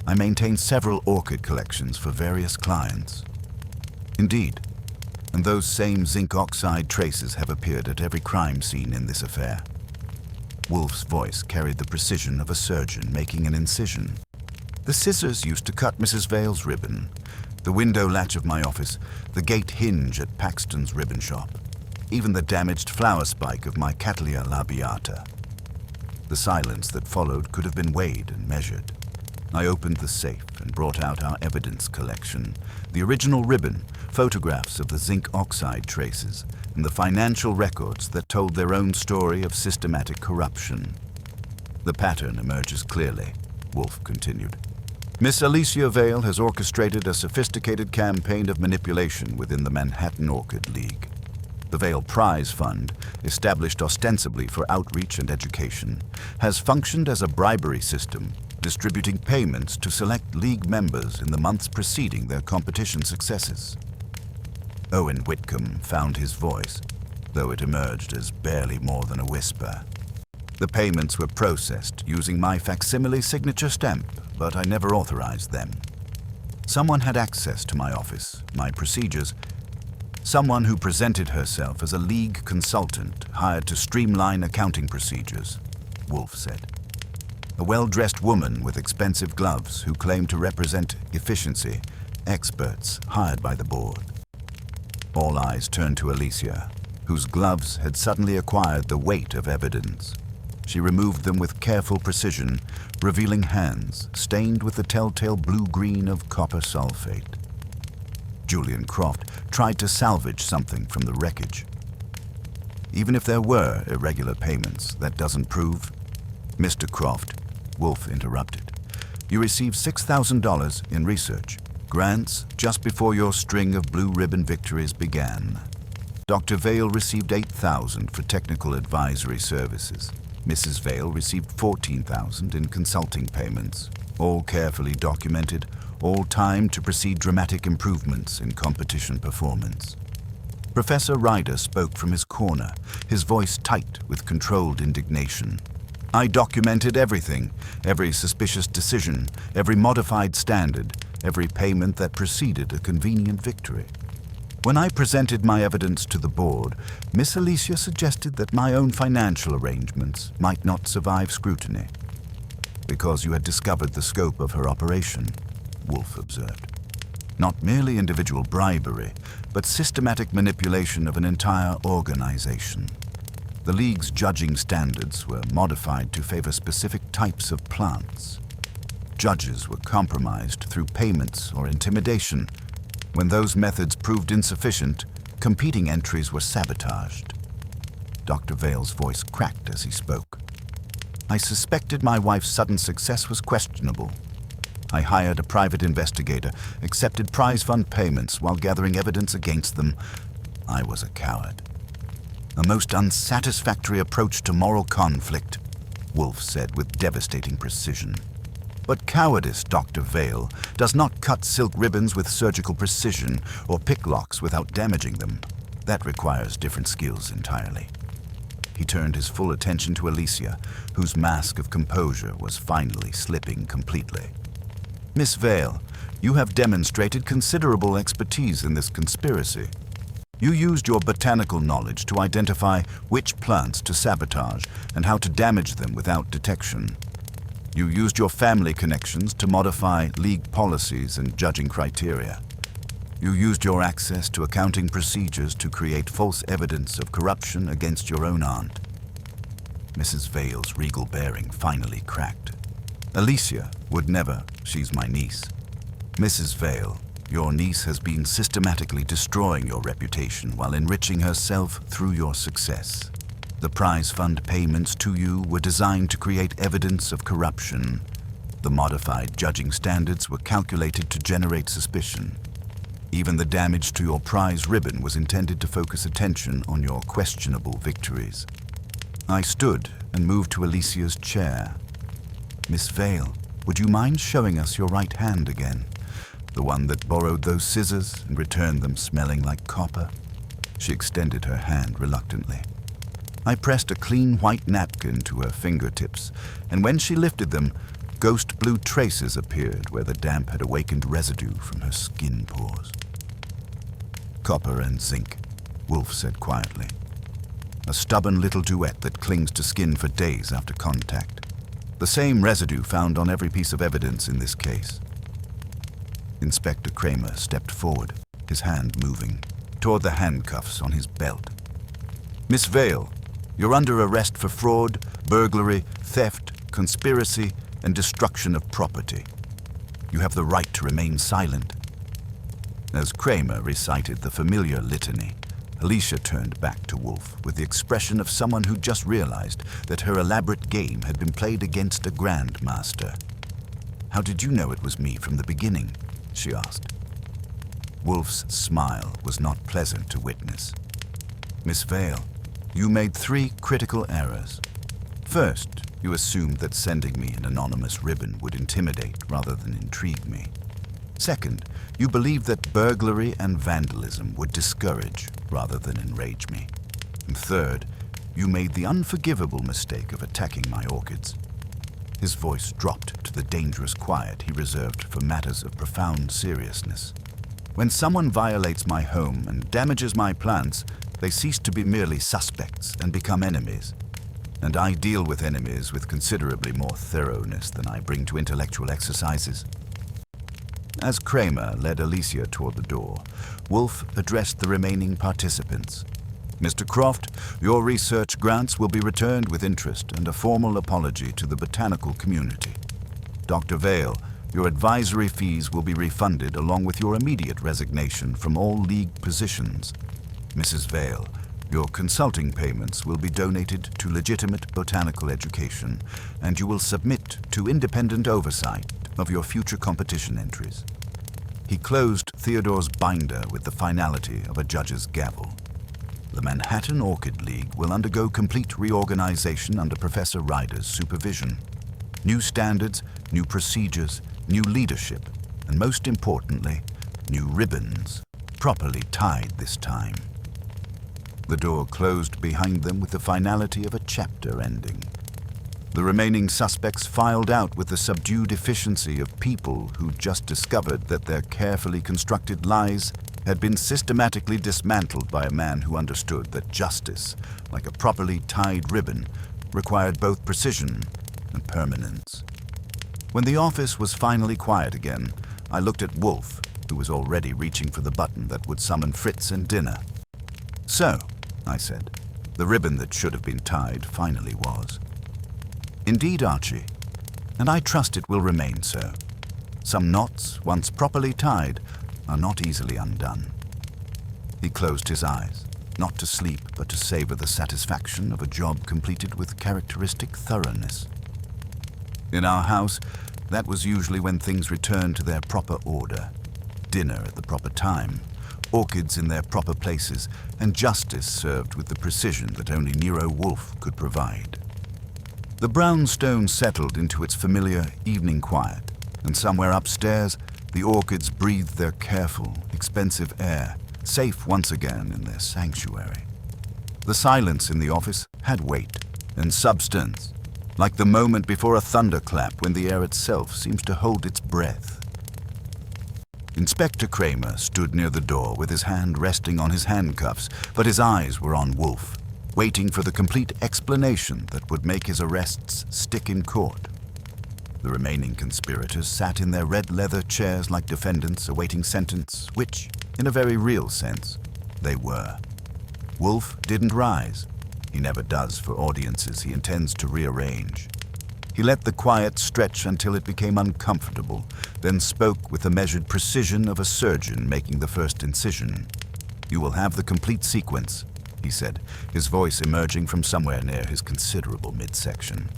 I maintain several orchid collections for various clients. Indeed, and those same zinc oxide traces have appeared at every crime scene in this affair. Wolfe's voice carried the precision of a surgeon making an incision. The scissors used to cut Mrs. Vale's ribbon, the window latch of my office, the gate hinge at Paxton's ribbon shop, even the damaged flower spike of my Cattleya labiata. The silence that followed could have been weighed and measured. I opened the safe and brought out our evidence collection, the original ribbon, photographs of the zinc oxide traces, and the financial records that told their own story of systematic corruption. The pattern emerges clearly, Wolfe continued. Miss Alicia Vale has orchestrated a sophisticated campaign of manipulation within the Manhattan Orchid League. The Vale Prize Fund, established ostensibly for outreach and education, has functioned as a bribery system, distributing payments to select league members in the months preceding their competition successes. Owen Whitcomb found his voice, though it emerged as barely more than a whisper. The payments were processed using my facsimile signature stamp, but I never authorized them. Someone had access to my office, my procedures. Someone who presented herself as a league consultant hired to streamline accounting procedures, Wolfe said. A well-dressed woman with expensive gloves who claimed to represent efficiency, experts hired by the board. All eyes turned to Alicia, whose gloves had suddenly acquired the weight of evidence. She removed them with careful precision, revealing hands stained with the telltale blue-green of copper sulfate. Julian Croft tried to salvage something from the wreckage. Even if there were irregular payments, that doesn't prove. Mr. Croft, Wolfe interrupted, you received $6,000 in research grants just before your string of blue ribbon victories began. Dr. Vale received $8,000 for technical advisory services. Mrs. Vale received $14,000 in consulting payments, all carefully documented, all timed to precede dramatic improvements in competition performance. Professor Ryder spoke from his corner, his voice tight with controlled indignation. I documented everything, every suspicious decision, every modified standard, every payment that preceded a convenient victory. When I presented my evidence to the board, Miss Alicia suggested that my own financial arrangements might not survive scrutiny. Because you had discovered the scope of her operation, Wolfe observed. Not merely individual bribery, but systematic manipulation of an entire organization. The League's judging standards were modified to favor specific types of plants. Judges were compromised through payments or intimidation. When those methods proved insufficient, competing entries were sabotaged. Dr. Vale's voice cracked as he spoke. I suspected my wife's sudden success was questionable. I hired a private investigator, accepted prize fund payments while gathering evidence against them. I was a coward. A most unsatisfactory approach to moral conflict, Wolfe said with devastating precision. But cowardice, Dr. Vale, does not cut silk ribbons with surgical precision or pick locks without damaging them. That requires different skills entirely. He turned his full attention to Alicia, whose mask of composure was finally slipping completely. Miss Vale, you have demonstrated considerable expertise in this conspiracy. You used your botanical knowledge to identify which plants to sabotage and how to damage them without detection. You used your family connections to modify league policies and judging criteria. You used your access to accounting procedures to create false evidence of corruption against your own aunt. Mrs. Vale's regal bearing finally cracked. Alicia would never, she's my niece. Mrs. Vale, your niece has been systematically destroying your reputation while enriching herself through your success. The prize fund payments to you were designed to create evidence of corruption. The modified judging standards were calculated to generate suspicion. Even the damage to your prize ribbon was intended to focus attention on your questionable victories. I stood and moved to Alicia's chair. Miss Vale, would you mind showing us your right hand again? The one that borrowed those scissors and returned them smelling like copper? She extended her hand reluctantly. I pressed a clean white napkin to her fingertips, and when she lifted them, ghost blue traces appeared where the damp had awakened residue from her skin pores. Copper and zinc, Wolfe said quietly. A stubborn little duet that clings to skin for days after contact. The same residue found on every piece of evidence in this case. Inspector Kramer stepped forward, his hand moving, toward the handcuffs on his belt. Miss Vale, you're under arrest for fraud, burglary, theft, conspiracy, and destruction of property. You have the right to remain silent. As Kramer recited the familiar litany, Alicia turned back to Wolfe with the expression of someone who just realized that her elaborate game had been played against a grandmaster. How did you know it was me from the beginning? She asked. Wolfe's smile was not pleasant to witness. Miss Vale, you made 3 critical errors. First, you assumed that sending me an anonymous ribbon would intimidate rather than intrigue me. Second, you believed that burglary and vandalism would discourage rather than enrage me. And third, you made the unforgivable mistake of attacking my orchids. His voice dropped to the dangerous quiet he reserved for matters of profound seriousness. When someone violates my home and damages my plants, they cease to be merely suspects and become enemies. And I deal with enemies with considerably more thoroughness than I bring to intellectual exercises. As Kramer led Alicia toward the door, Wolfe addressed the remaining participants. Mr. Croft, your research grants will be returned with interest and a formal apology to the botanical community. Dr. Vale, your advisory fees will be refunded along with your immediate resignation from all league positions. Mrs. Vale, your consulting payments will be donated to legitimate botanical education, and you will submit to independent oversight of your future competition entries. He closed Theodore's binder with the finality of a judge's gavel. The Manhattan Orchid League will undergo complete reorganization under Professor Ryder's supervision. New standards, new procedures, new leadership, and most importantly, new ribbons, properly tied this time. The door closed behind them with the finality of a chapter ending. The remaining suspects filed out with the subdued efficiency of people who just discovered that their carefully constructed lies had been systematically dismantled by a man who understood that justice, like a properly tied ribbon, required both precision and permanence. When the office was finally quiet again, I looked at Wolfe, who was already reaching for the button that would summon Fritz and dinner. So, I said, the ribbon that should have been tied finally was. Indeed, Archie, and I trust it will remain so. Some knots, once properly tied, are not easily undone. He closed his eyes, not to sleep, but to savor the satisfaction of a job completed with characteristic thoroughness. In our house, that was usually when things returned to their proper order. Dinner at the proper time, orchids in their proper places, and justice served with the precision that only Nero Wolfe could provide. The brownstone settled into its familiar evening quiet, and somewhere upstairs, the orchids breathed their careful, expensive air, safe once again in their sanctuary. The silence in the office had weight and substance, like the moment before a thunderclap when the air itself seems to hold its breath. Inspector Kramer stood near the door with his hand resting on his handcuffs, but his eyes were on Wolfe, waiting for the complete explanation that would make his arrests stick in court. The remaining conspirators sat in their red leather chairs like defendants awaiting sentence, which, in a very real sense, they were. Wolfe didn't rise. He never does for audiences he intends to rearrange. He let the quiet stretch until it became uncomfortable, then spoke with the measured precision of a surgeon making the first incision. "You will have the complete sequence," he said, his voice emerging from somewhere near his considerable midsection.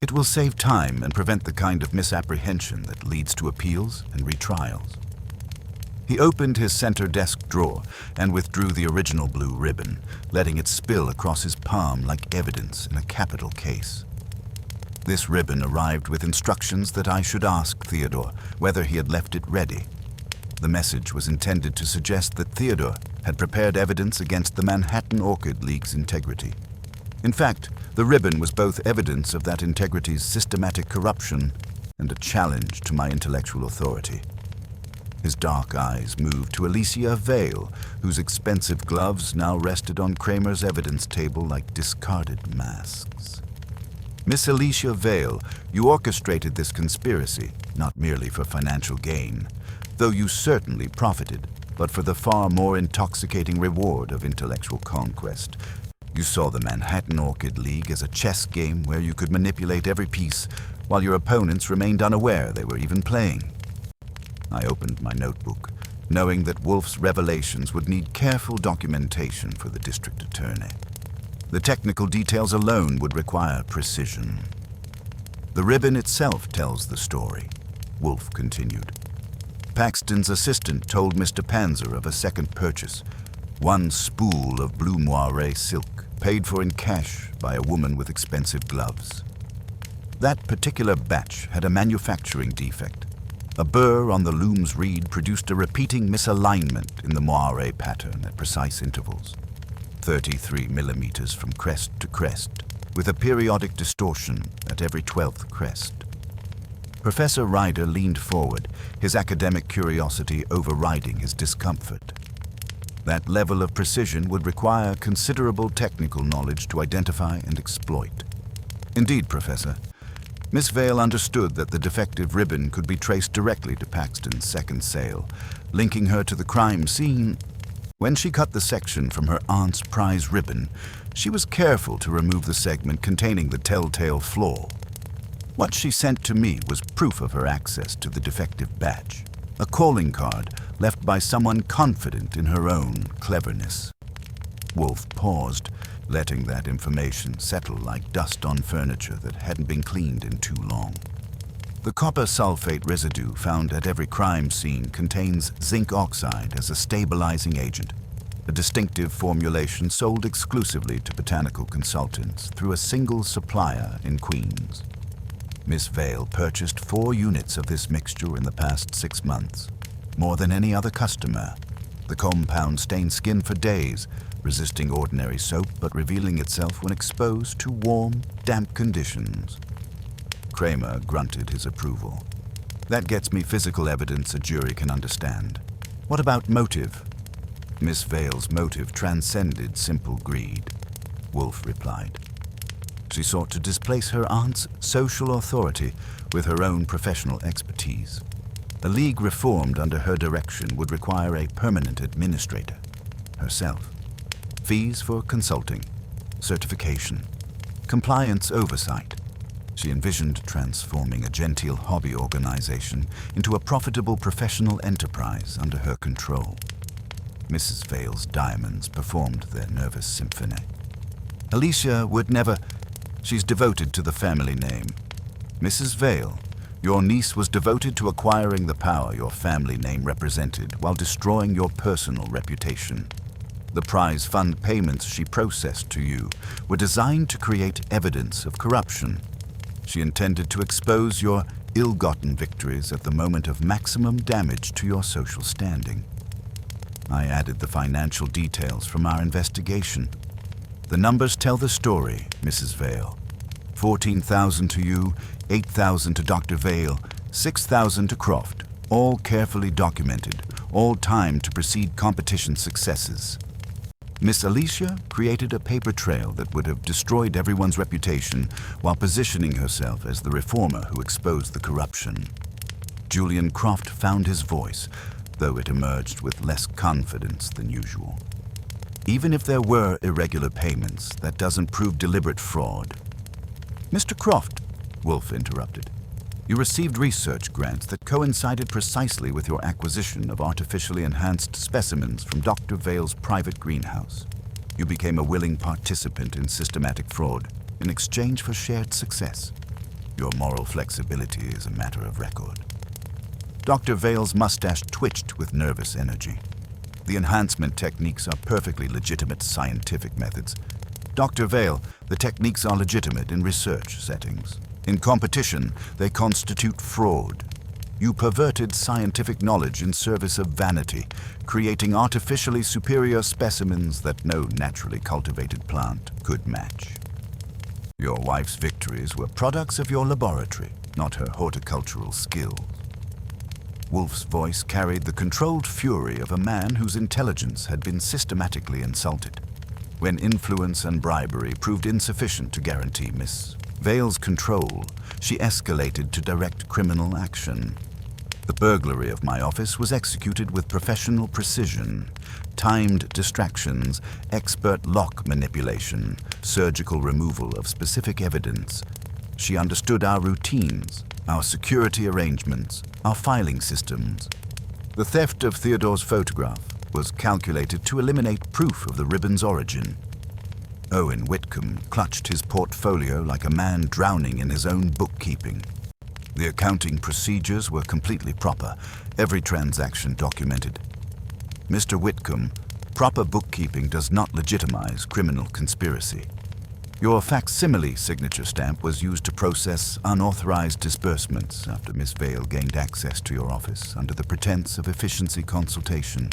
"It will save time and prevent the kind of misapprehension that leads to appeals and retrials." He opened his center desk drawer and withdrew the original blue ribbon, letting it spill across his palm like evidence in a capital case. This ribbon arrived with instructions that I should ask Theodore whether he had left it ready. The message was intended to suggest that Theodore had prepared evidence against the Manhattan Orchid League's integrity. In fact, the ribbon was both evidence of that integrity's systematic corruption and a challenge to my intellectual authority. His dark eyes moved to Alicia Vale, whose expensive gloves now rested on Kramer's evidence table like discarded masks. "Miss Alicia Vale, you orchestrated this conspiracy, not merely for financial gain, though you certainly profited, but for the far more intoxicating reward of intellectual conquest. You saw the Manhattan Orchid League as a chess game where you could manipulate every piece, while your opponents remained unaware they were even playing." I opened my notebook, knowing that Wolfe's revelations would need careful documentation for the district attorney. The technical details alone would require precision. "The ribbon itself tells the story," Wolfe continued. "Paxton's assistant told Mr. Panzer of a second purchase, one spool of blue moire silk, paid for in cash by a woman with expensive gloves. That particular batch had a manufacturing defect. A burr on the loom's reed produced a repeating misalignment in the moire pattern at precise intervals. 33 millimeters from crest to crest, with a periodic distortion at every 12th crest." Professor Ryder leaned forward, his academic curiosity overriding his discomfort. That level of precision would require considerable technical knowledge to identify and exploit. "Indeed, Professor. Miss Vale understood that the defective ribbon could be traced directly to Paxton's second sale, linking her to the crime scene. When she cut the section from her aunt's prize ribbon, she was careful to remove the segment containing the telltale flaw. What she sent to me was proof of her access to the defective batch, a calling card left by someone confident in her own cleverness." Wolfe paused, letting that information settle like dust on furniture that hadn't been cleaned in too long. "The copper sulfate residue found at every crime scene contains zinc oxide as a stabilizing agent, a distinctive formulation sold exclusively to botanical consultants through a single supplier in Queens. Miss Vale purchased 4 units of this mixture in the past 6 months, more than any other customer. The compound stained skin for days, resisting ordinary soap but revealing itself when exposed to warm, damp conditions." Kramer grunted his approval. "That gets me physical evidence a jury can understand. What about motive?" "Miss Vale's motive transcended simple greed," Wolfe replied. "She sought to displace her aunt's social authority with her own professional expertise. A league reformed under her direction would require a permanent administrator, herself. Fees for consulting, certification, compliance oversight. She envisioned transforming a genteel hobby organization into a profitable professional enterprise under her control." Mrs. Vale's diamonds performed their nervous symphony. "Alicia would never. She's devoted to the family name. Mrs. Vale, Your niece was devoted to acquiring the power your family name represented while destroying your personal reputation. The prize fund payments she processed to you were designed to create evidence of corruption. She intended to expose your ill-gotten victories at the moment of maximum damage to your social standing. I added the financial details from our investigation. The numbers tell the story, Mrs. Vale. 14,000 to you, 8,000 to Dr. Vale, 6,000 to Croft, all carefully documented, all timed to precede competition successes. Miss Alicia created a paper trail that would have destroyed everyone's reputation while positioning herself as the reformer who exposed the corruption. Julian Croft found his voice, though it emerged with less confidence than usual. Even if there were irregular payments, that doesn't prove deliberate fraud. Mr. Croft, Wolfe interrupted, you received research grants that coincided precisely with your acquisition of artificially enhanced specimens from Dr. Vale's private greenhouse. You became a willing participant in systematic fraud in exchange for shared success. Your moral flexibility is a matter of record. Dr. Vale's mustache twitched with nervous energy. The enhancement techniques are perfectly legitimate scientific methods. Dr. Vale, the techniques are legitimate in research settings. In competition, they constitute fraud. You perverted scientific knowledge in service of vanity, creating artificially superior specimens that no naturally cultivated plant could match. Your wife's victories were products of your laboratory, not her horticultural skills. Wolfe's voice carried the controlled fury of a man whose intelligence had been systematically insulted. When influence and bribery proved insufficient to guarantee Miss Vale's control, she escalated to direct criminal action. The burglary of my office was executed with professional precision, timed distractions, expert lock manipulation, surgical removal of specific evidence. She understood our routines, our security arrangements, our filing systems. The theft of Theodore's photograph was calculated to eliminate proof of the ribbon's origin. Owen Whitcomb clutched his portfolio like a man drowning in his own bookkeeping. The accounting procedures were completely proper, every transaction documented. Mr. Whitcomb, proper bookkeeping does not legitimize criminal conspiracy. Your facsimile signature stamp was used to process unauthorized disbursements after Miss Vale gained access to your office under the pretense of efficiency consultation.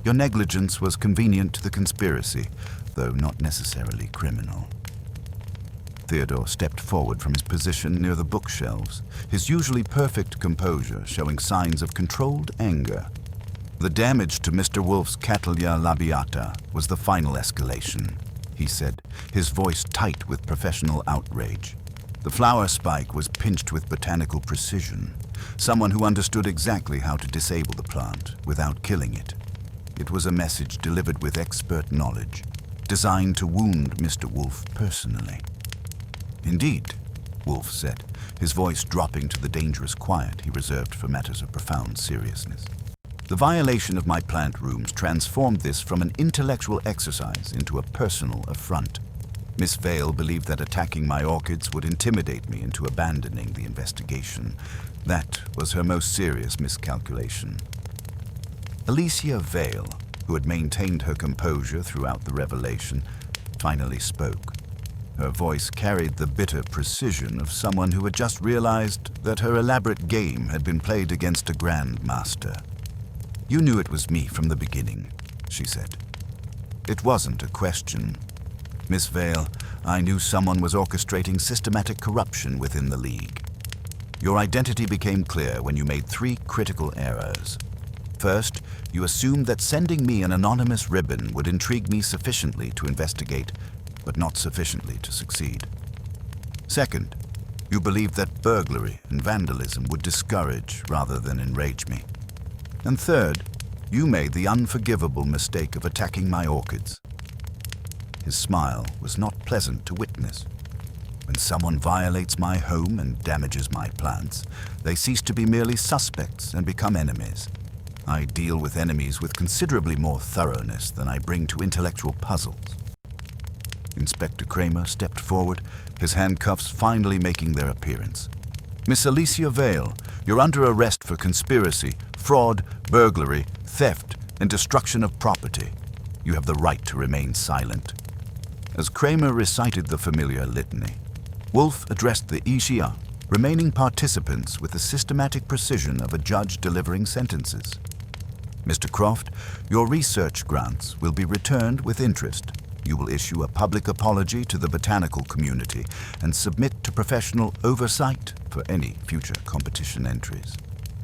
Your negligence was convenient to the conspiracy, though not necessarily criminal. Theodore stepped forward from his position near the bookshelves, his usually perfect composure showing signs of controlled anger. The damage to Mr. Wolfe's Cattleya labiata was the final escalation, he said, his voice tight with professional outrage. The flower spike was pinched with botanical precision, someone who understood exactly how to disable the plant without killing it. It was a message delivered with expert knowledge, designed to wound Mr. Wolfe personally. Indeed, Wolfe said, his voice dropping to the dangerous quiet he reserved for matters of profound seriousness. The violation of my plant rooms transformed this from an intellectual exercise into a personal affront. Miss Vale believed that attacking my orchids would intimidate me into abandoning the investigation. That was her most serious miscalculation. Alicia Vale, who had maintained her composure throughout the revelation, finally spoke. Her voice carried the bitter precision of someone who had just realized that her elaborate game had been played against a grand master. You knew it was me from the beginning, she said. It wasn't a question. Miss Vale, I knew someone was orchestrating systematic corruption within the League. Your identity became clear when you made 3 critical errors. First, you assumed that sending me an anonymous ribbon would intrigue me sufficiently to investigate, but not sufficiently to succeed. Second, you believed that burglary and vandalism would discourage rather than enrage me. And third, you made the unforgivable mistake of attacking my orchids. His smile was not pleasant to witness. When someone violates my home and damages my plants, they cease to be merely suspects and become enemies. I deal with enemies with considerably more thoroughness than I bring to intellectual puzzles. Inspector Kramer stepped forward, his handcuffs finally making their appearance. Miss Alicia Vale, you're under arrest for conspiracy, fraud, burglary, theft, and destruction of property. You have the right to remain silent." As Kramer recited the familiar litany, Wolfe addressed the Ishia, remaining participants with the systematic precision of a judge delivering sentences. "Mr. Croft, your research grants will be returned with interest. You will issue a public apology to the botanical community and submit to professional oversight for any future competition entries.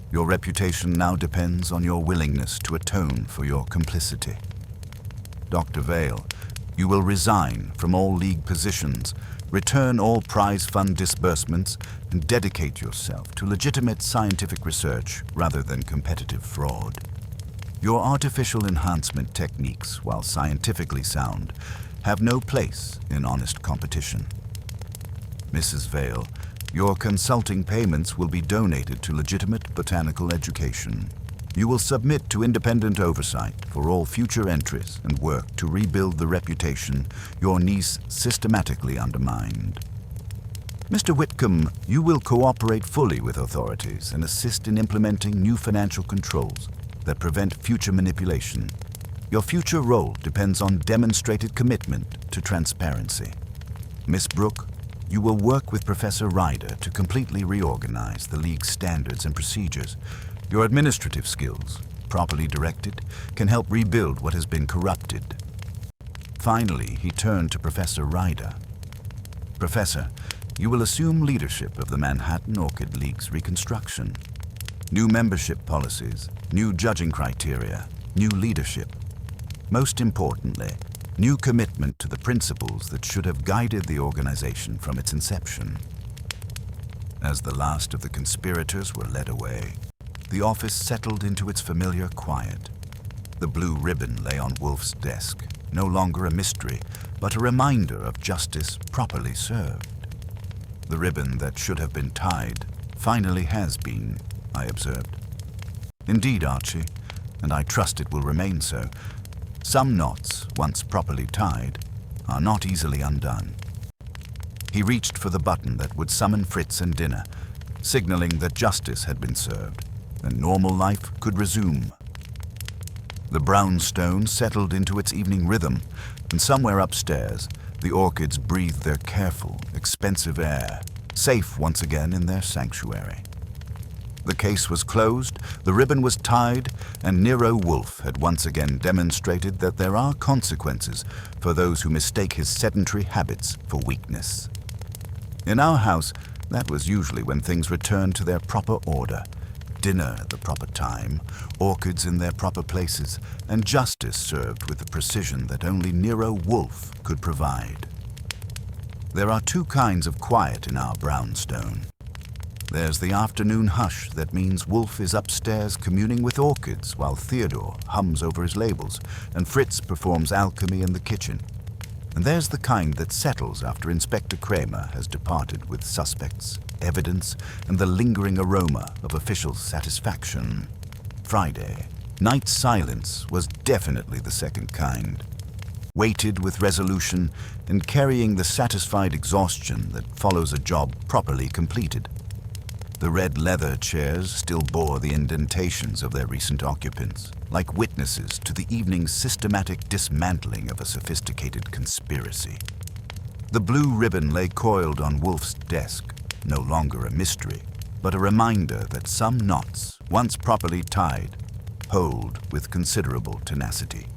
Your reputation now depends on your willingness to atone for your complicity. Dr. Vale, you will resign from all league positions, return all prize fund disbursements, and dedicate yourself to legitimate scientific research rather than competitive fraud. Your artificial enhancement techniques, while scientifically sound, have no place in honest competition. Mrs. Vale, your consulting payments will be donated to legitimate botanical education. You will submit to independent oversight for all future entries and work to rebuild the reputation your niece systematically undermined. Mr. Whitcomb, you will cooperate fully with authorities and assist in implementing new financial controls that prevent future manipulation. Your future role depends on demonstrated commitment to transparency. Miss Brooke, you will work with Professor Ryder to completely reorganize the League's standards and procedures. Your administrative skills, properly directed, can help rebuild what has been corrupted." Finally, he turned to Professor Ryder. "Professor, you will assume leadership of the Manhattan Orchid League's reconstruction. New membership policies, new judging criteria, new leadership. Most importantly, new commitment to the principles that should have guided the organization from its inception." As the last of the conspirators were led away, the office settled into its familiar quiet. The blue ribbon lay on Wolfe's desk, no longer a mystery, but a reminder of justice properly served. "The ribbon that should have been tied finally has been," I observed. "Indeed, Archie, and I trust it will remain so. Some knots, once properly tied, are not easily undone." He reached for the button that would summon Fritz and dinner, signaling that justice had been served and normal life could resume. The brownstone settled into its evening rhythm, and somewhere upstairs, the orchids breathed their careful, expensive air, safe once again in their sanctuary. The case was closed, the ribbon was tied, and Nero Wolfe had once again demonstrated that there are consequences for those who mistake his sedentary habits for weakness. In our house, that was usually when things returned to their proper order. Dinner at the proper time, orchids in their proper places, and justice served with the precision that only Nero Wolfe could provide. There are two kinds of quiet in our brownstone. There's the afternoon hush that means Wolfe is upstairs communing with orchids while Theodore hums over his labels and Fritz performs alchemy in the kitchen. And there's the kind that settles after Inspector Kramer has departed with suspects, evidence, and the lingering aroma of official satisfaction. Friday, night silence was definitely the second kind. Weighted with resolution and carrying the satisfied exhaustion that follows a job properly completed. The red leather chairs still bore the indentations of their recent occupants, like witnesses to the evening's systematic dismantling of a sophisticated conspiracy. The blue ribbon lay coiled on Wolfe's desk, no longer a mystery, but a reminder that some knots, once properly tied, hold with considerable tenacity.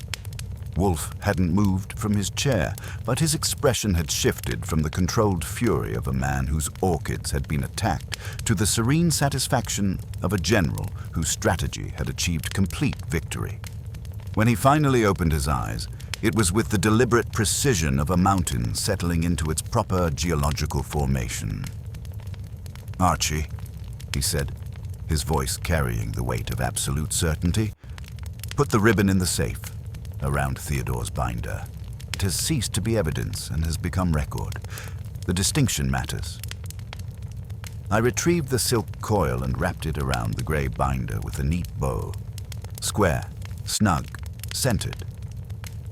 Wolfe hadn't moved from his chair, but his expression had shifted from the controlled fury of a man whose orchids had been attacked to the serene satisfaction of a general whose strategy had achieved complete victory. When he finally opened his eyes, it was with the deliberate precision of a mountain settling into its proper geological formation. "Archie," he said, his voice carrying the weight of absolute certainty, "put the ribbon in the safe, around Theodore's binder. It has ceased to be evidence and has become record. The distinction matters." I retrieved the silk coil and wrapped it around the gray binder with a neat bow. Square, snug, centered.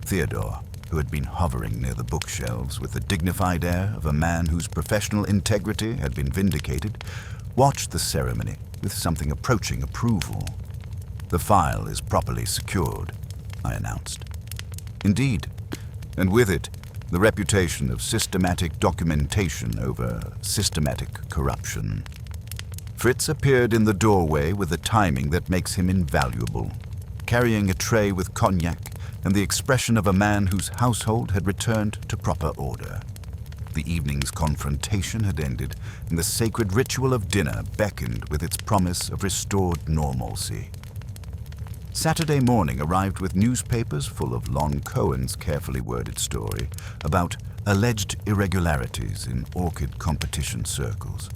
Theodore, who had been hovering near the bookshelves with the dignified air of a man whose professional integrity had been vindicated, watched the ceremony with something approaching approval. "The file is properly secured," I announced. "Indeed, and with it, the reputation of systematic documentation over systematic corruption." Fritz appeared in the doorway with a timing that makes him invaluable, carrying a tray with cognac and the expression of a man whose household had returned to proper order. The evening's confrontation had ended, and the sacred ritual of dinner beckoned with its promise of restored normalcy. Saturday morning arrived with newspapers full of Lon Cohen's carefully worded story about alleged irregularities in orchid competition circles.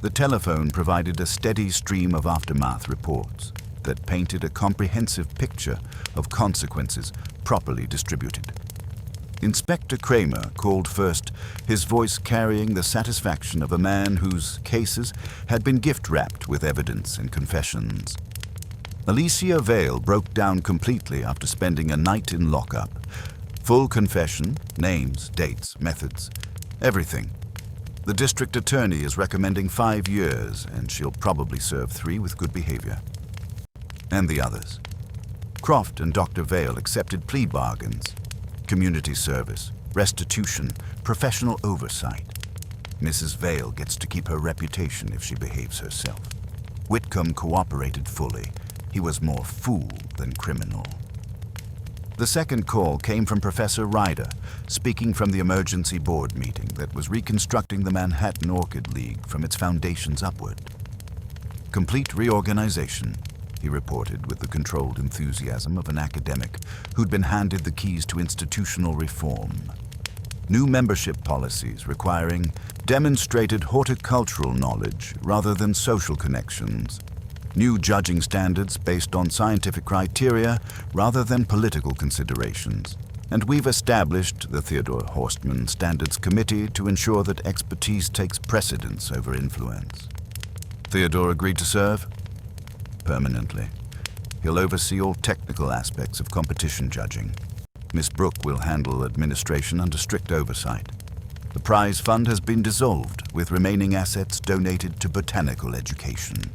The telephone provided a steady stream of aftermath reports that painted a comprehensive picture of consequences properly distributed. Inspector Kramer called first, his voice carrying the satisfaction of a man whose cases had been gift-wrapped with evidence and confessions. Alicia Vale broke down completely after spending a night in lockup. Full confession, names, dates, methods, everything. The district attorney is recommending 5 years, and she'll probably serve 3 with good behavior. And the others. Croft and Dr. Vale accepted plea bargains. Community service, restitution, professional oversight. Mrs. Vale gets to keep her reputation if she behaves herself. Whitcomb cooperated fully. He was more fool than criminal. The second call came from Professor Ryder, speaking from the emergency board meeting that was reconstructing the Manhattan Orchid League from its foundations upward. "Complete reorganization," he reported with the controlled enthusiasm of an academic who'd been handed the keys to institutional reform. "New membership policies requiring demonstrated horticultural knowledge rather than social connections. New judging standards based on scientific criteria rather than political considerations. And we've established the Theodore Horstman Standards Committee to ensure that expertise takes precedence over influence." Theodore agreed to serve? Permanently. He'll oversee all technical aspects of competition judging. Miss Brooke will handle administration under strict oversight. The prize fund has been dissolved, with remaining assets donated to botanical education.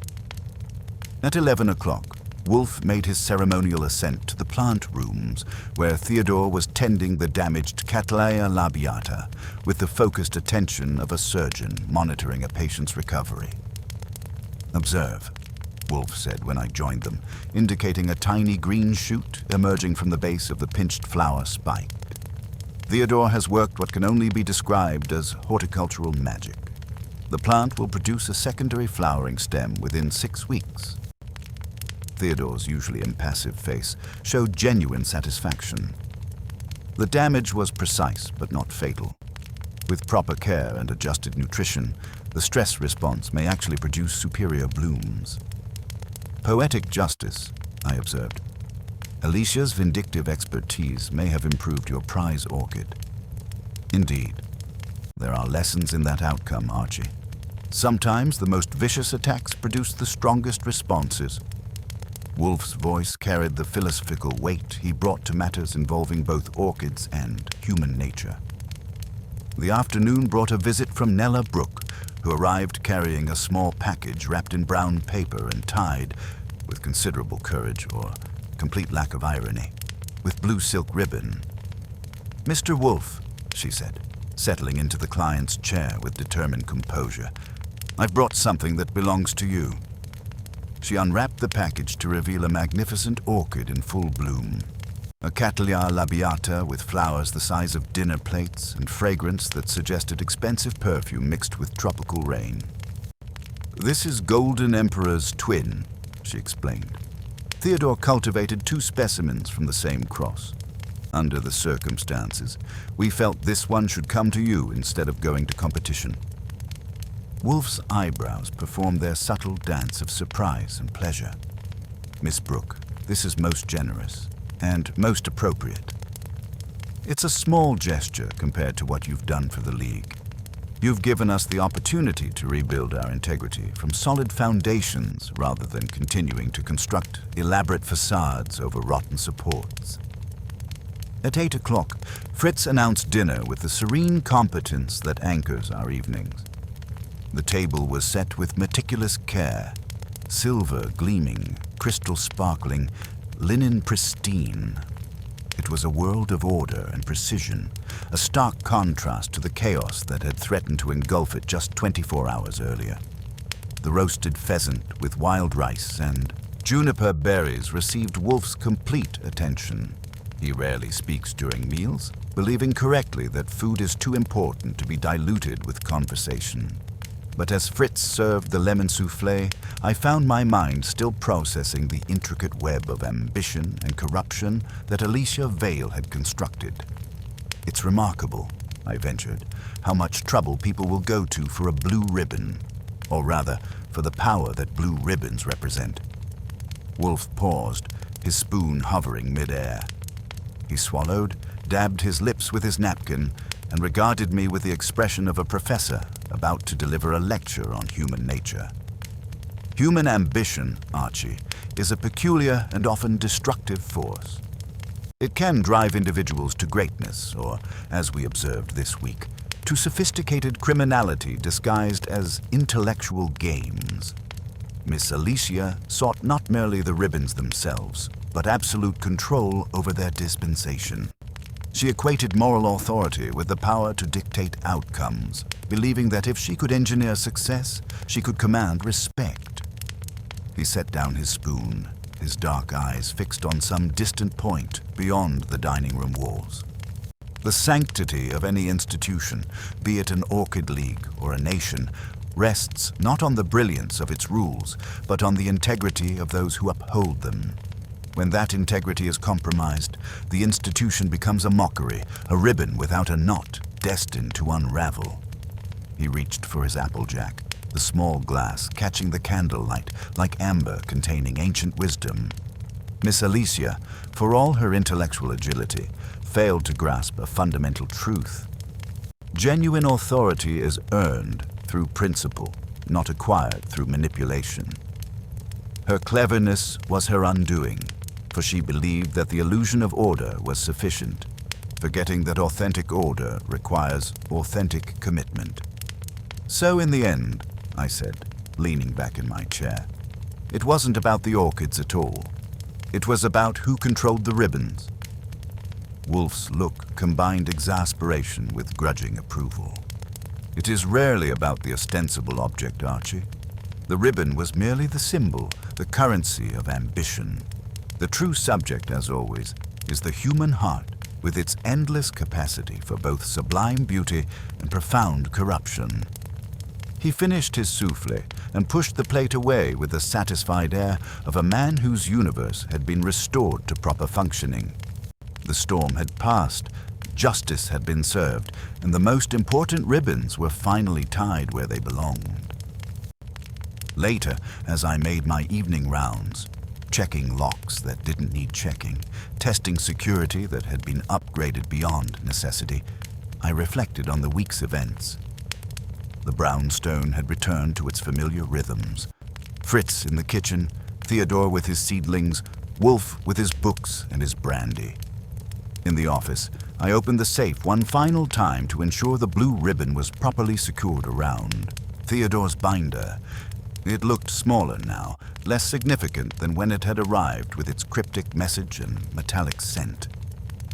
At 11 o'clock, Wolfe made his ceremonial ascent to the plant rooms, where Theodore was tending the damaged Cattleya labiata with the focused attention of a surgeon monitoring a patient's recovery. "Observe," Wolfe said when I joined them, indicating a tiny green shoot emerging from the base of the pinched flower spike. "Theodore has worked what can only be described as horticultural magic. The plant will produce a secondary flowering stem within 6 weeks." Theodore's usually impassive face showed genuine satisfaction. The damage was precise but not fatal. With proper care and adjusted nutrition, the stress response may actually produce superior blooms. "Poetic justice," I observed. "Alicia's vindictive expertise may have improved your prize orchid." "Indeed. There are lessons in that outcome, Archie. Sometimes the most vicious attacks produce the strongest responses." Wolfe's voice carried the philosophical weight he brought to matters involving both orchids and human nature. The afternoon brought a visit from Nella Brooke, who arrived carrying a small package wrapped in brown paper and tied, with considerable courage or complete lack of irony, with blue silk ribbon. "Mr. Wolfe," she said, settling into the client's chair with determined composure, "I've brought something that belongs to you." She unwrapped the package to reveal a magnificent orchid in full bloom. A Cattleya labiata with flowers the size of dinner plates and fragrance that suggested expensive perfume mixed with tropical rain. "This is Golden Emperor's twin," she explained. "Theodore cultivated 2 specimens from the same cross. Under the circumstances, we felt this one should come to you instead of going to competition." Wolfe's eyebrows performed their subtle dance of surprise and pleasure. "Miss Brooke, this is most generous and most appropriate. It's a small gesture compared to what you've done for the League. You've given us the opportunity to rebuild our integrity from solid foundations rather than continuing to construct elaborate facades over rotten supports." At 8 o'clock, Fritz announced dinner with the serene competence that anchors our evenings. The table was set with meticulous care. Silver gleaming, crystal sparkling, linen pristine. It was a world of order and precision, a stark contrast to the chaos that had threatened to engulf it just 24 hours earlier. The roasted pheasant with wild rice and juniper berries received Wolfe's complete attention. He rarely speaks during meals, believing correctly that food is too important to be diluted with conversation. But as Fritz served the lemon soufflé, I found my mind still processing the intricate web of ambition and corruption that Alicia Vale had constructed. It's remarkable, I ventured, how much trouble people will go to for a blue ribbon, or rather, for the power that blue ribbons represent. Wolfe paused, his spoon hovering mid-air. He swallowed, dabbed his lips with his napkin, and regarded me with the expression of a professor about to deliver a lecture on human nature. Human ambition, Archie, is a peculiar and often destructive force. It can drive individuals to greatness, or, as we observed this week, to sophisticated criminality disguised as intellectual games. Miss Alicia sought not merely the ribbons themselves, but absolute control over their dispensation. She equated moral authority with the power to dictate outcomes, believing that if she could engineer success, she could command respect. He set down his spoon, his dark eyes fixed on some distant point beyond the dining room walls. The sanctity of any institution, be it an orchid league or a nation, rests not on the brilliance of its rules, but on the integrity of those who uphold them. When that integrity is compromised, the institution becomes a mockery, a ribbon without a knot, destined to unravel. He reached for his applejack, the small glass catching the candlelight like amber containing ancient wisdom. Miss Alicia, for all her intellectual agility, failed to grasp a fundamental truth. Genuine authority is earned through principle, not acquired through manipulation. Her cleverness was her undoing, for she believed that the illusion of order was sufficient, forgetting that authentic order requires authentic commitment. So in the end, I said, leaning back in my chair, it wasn't about the orchids at all. It was about who controlled the ribbons. Wolfe's look combined exasperation with grudging approval. It is rarely about the ostensible object, Archie. The ribbon was merely the symbol, the currency of ambition. The true subject, as always, is the human heart with its endless capacity for both sublime beauty and profound corruption. He finished his souffle and pushed the plate away with the satisfied air of a man whose universe had been restored to proper functioning. The storm had passed, justice had been served, and the most important ribbons were finally tied where they belonged. Later, as I made my evening rounds, checking locks that didn't need checking, testing security that had been upgraded beyond necessity, I reflected on the week's events. The brownstone had returned to its familiar rhythms. Fritz in the kitchen, Theodore with his seedlings, Wolfe with his books and his brandy. In the office, I opened the safe one final time to ensure the blue ribbon was properly secured around Theodore's binder. It looked smaller now, less significant than when it had arrived with its cryptic message and metallic scent.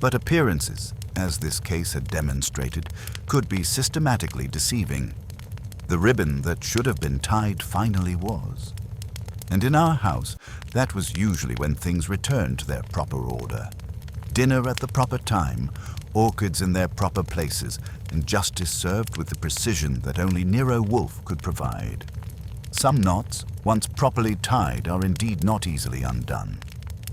But appearances, as this case had demonstrated, could be systematically deceiving. The ribbon that should have been tied finally was. And in our house, that was usually when things returned to their proper order. Dinner at the proper time, orchids in their proper places, and justice served with the precision that only Nero Wolfe could provide. Some knots, once properly tied, are indeed not easily undone.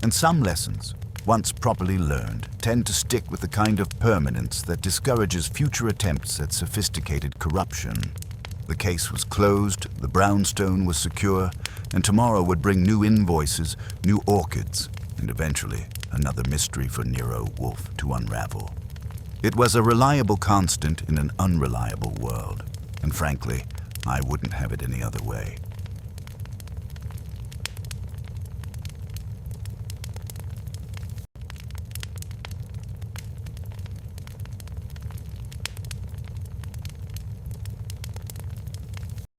And some lessons, once properly learned, tend to stick with the kind of permanence that discourages future attempts at sophisticated corruption. The case was closed, the brownstone was secure, and tomorrow would bring new invoices, new orchids, and eventually another mystery for Nero Wolfe to unravel. It was a reliable constant in an unreliable world, and frankly, I wouldn't have it any other way.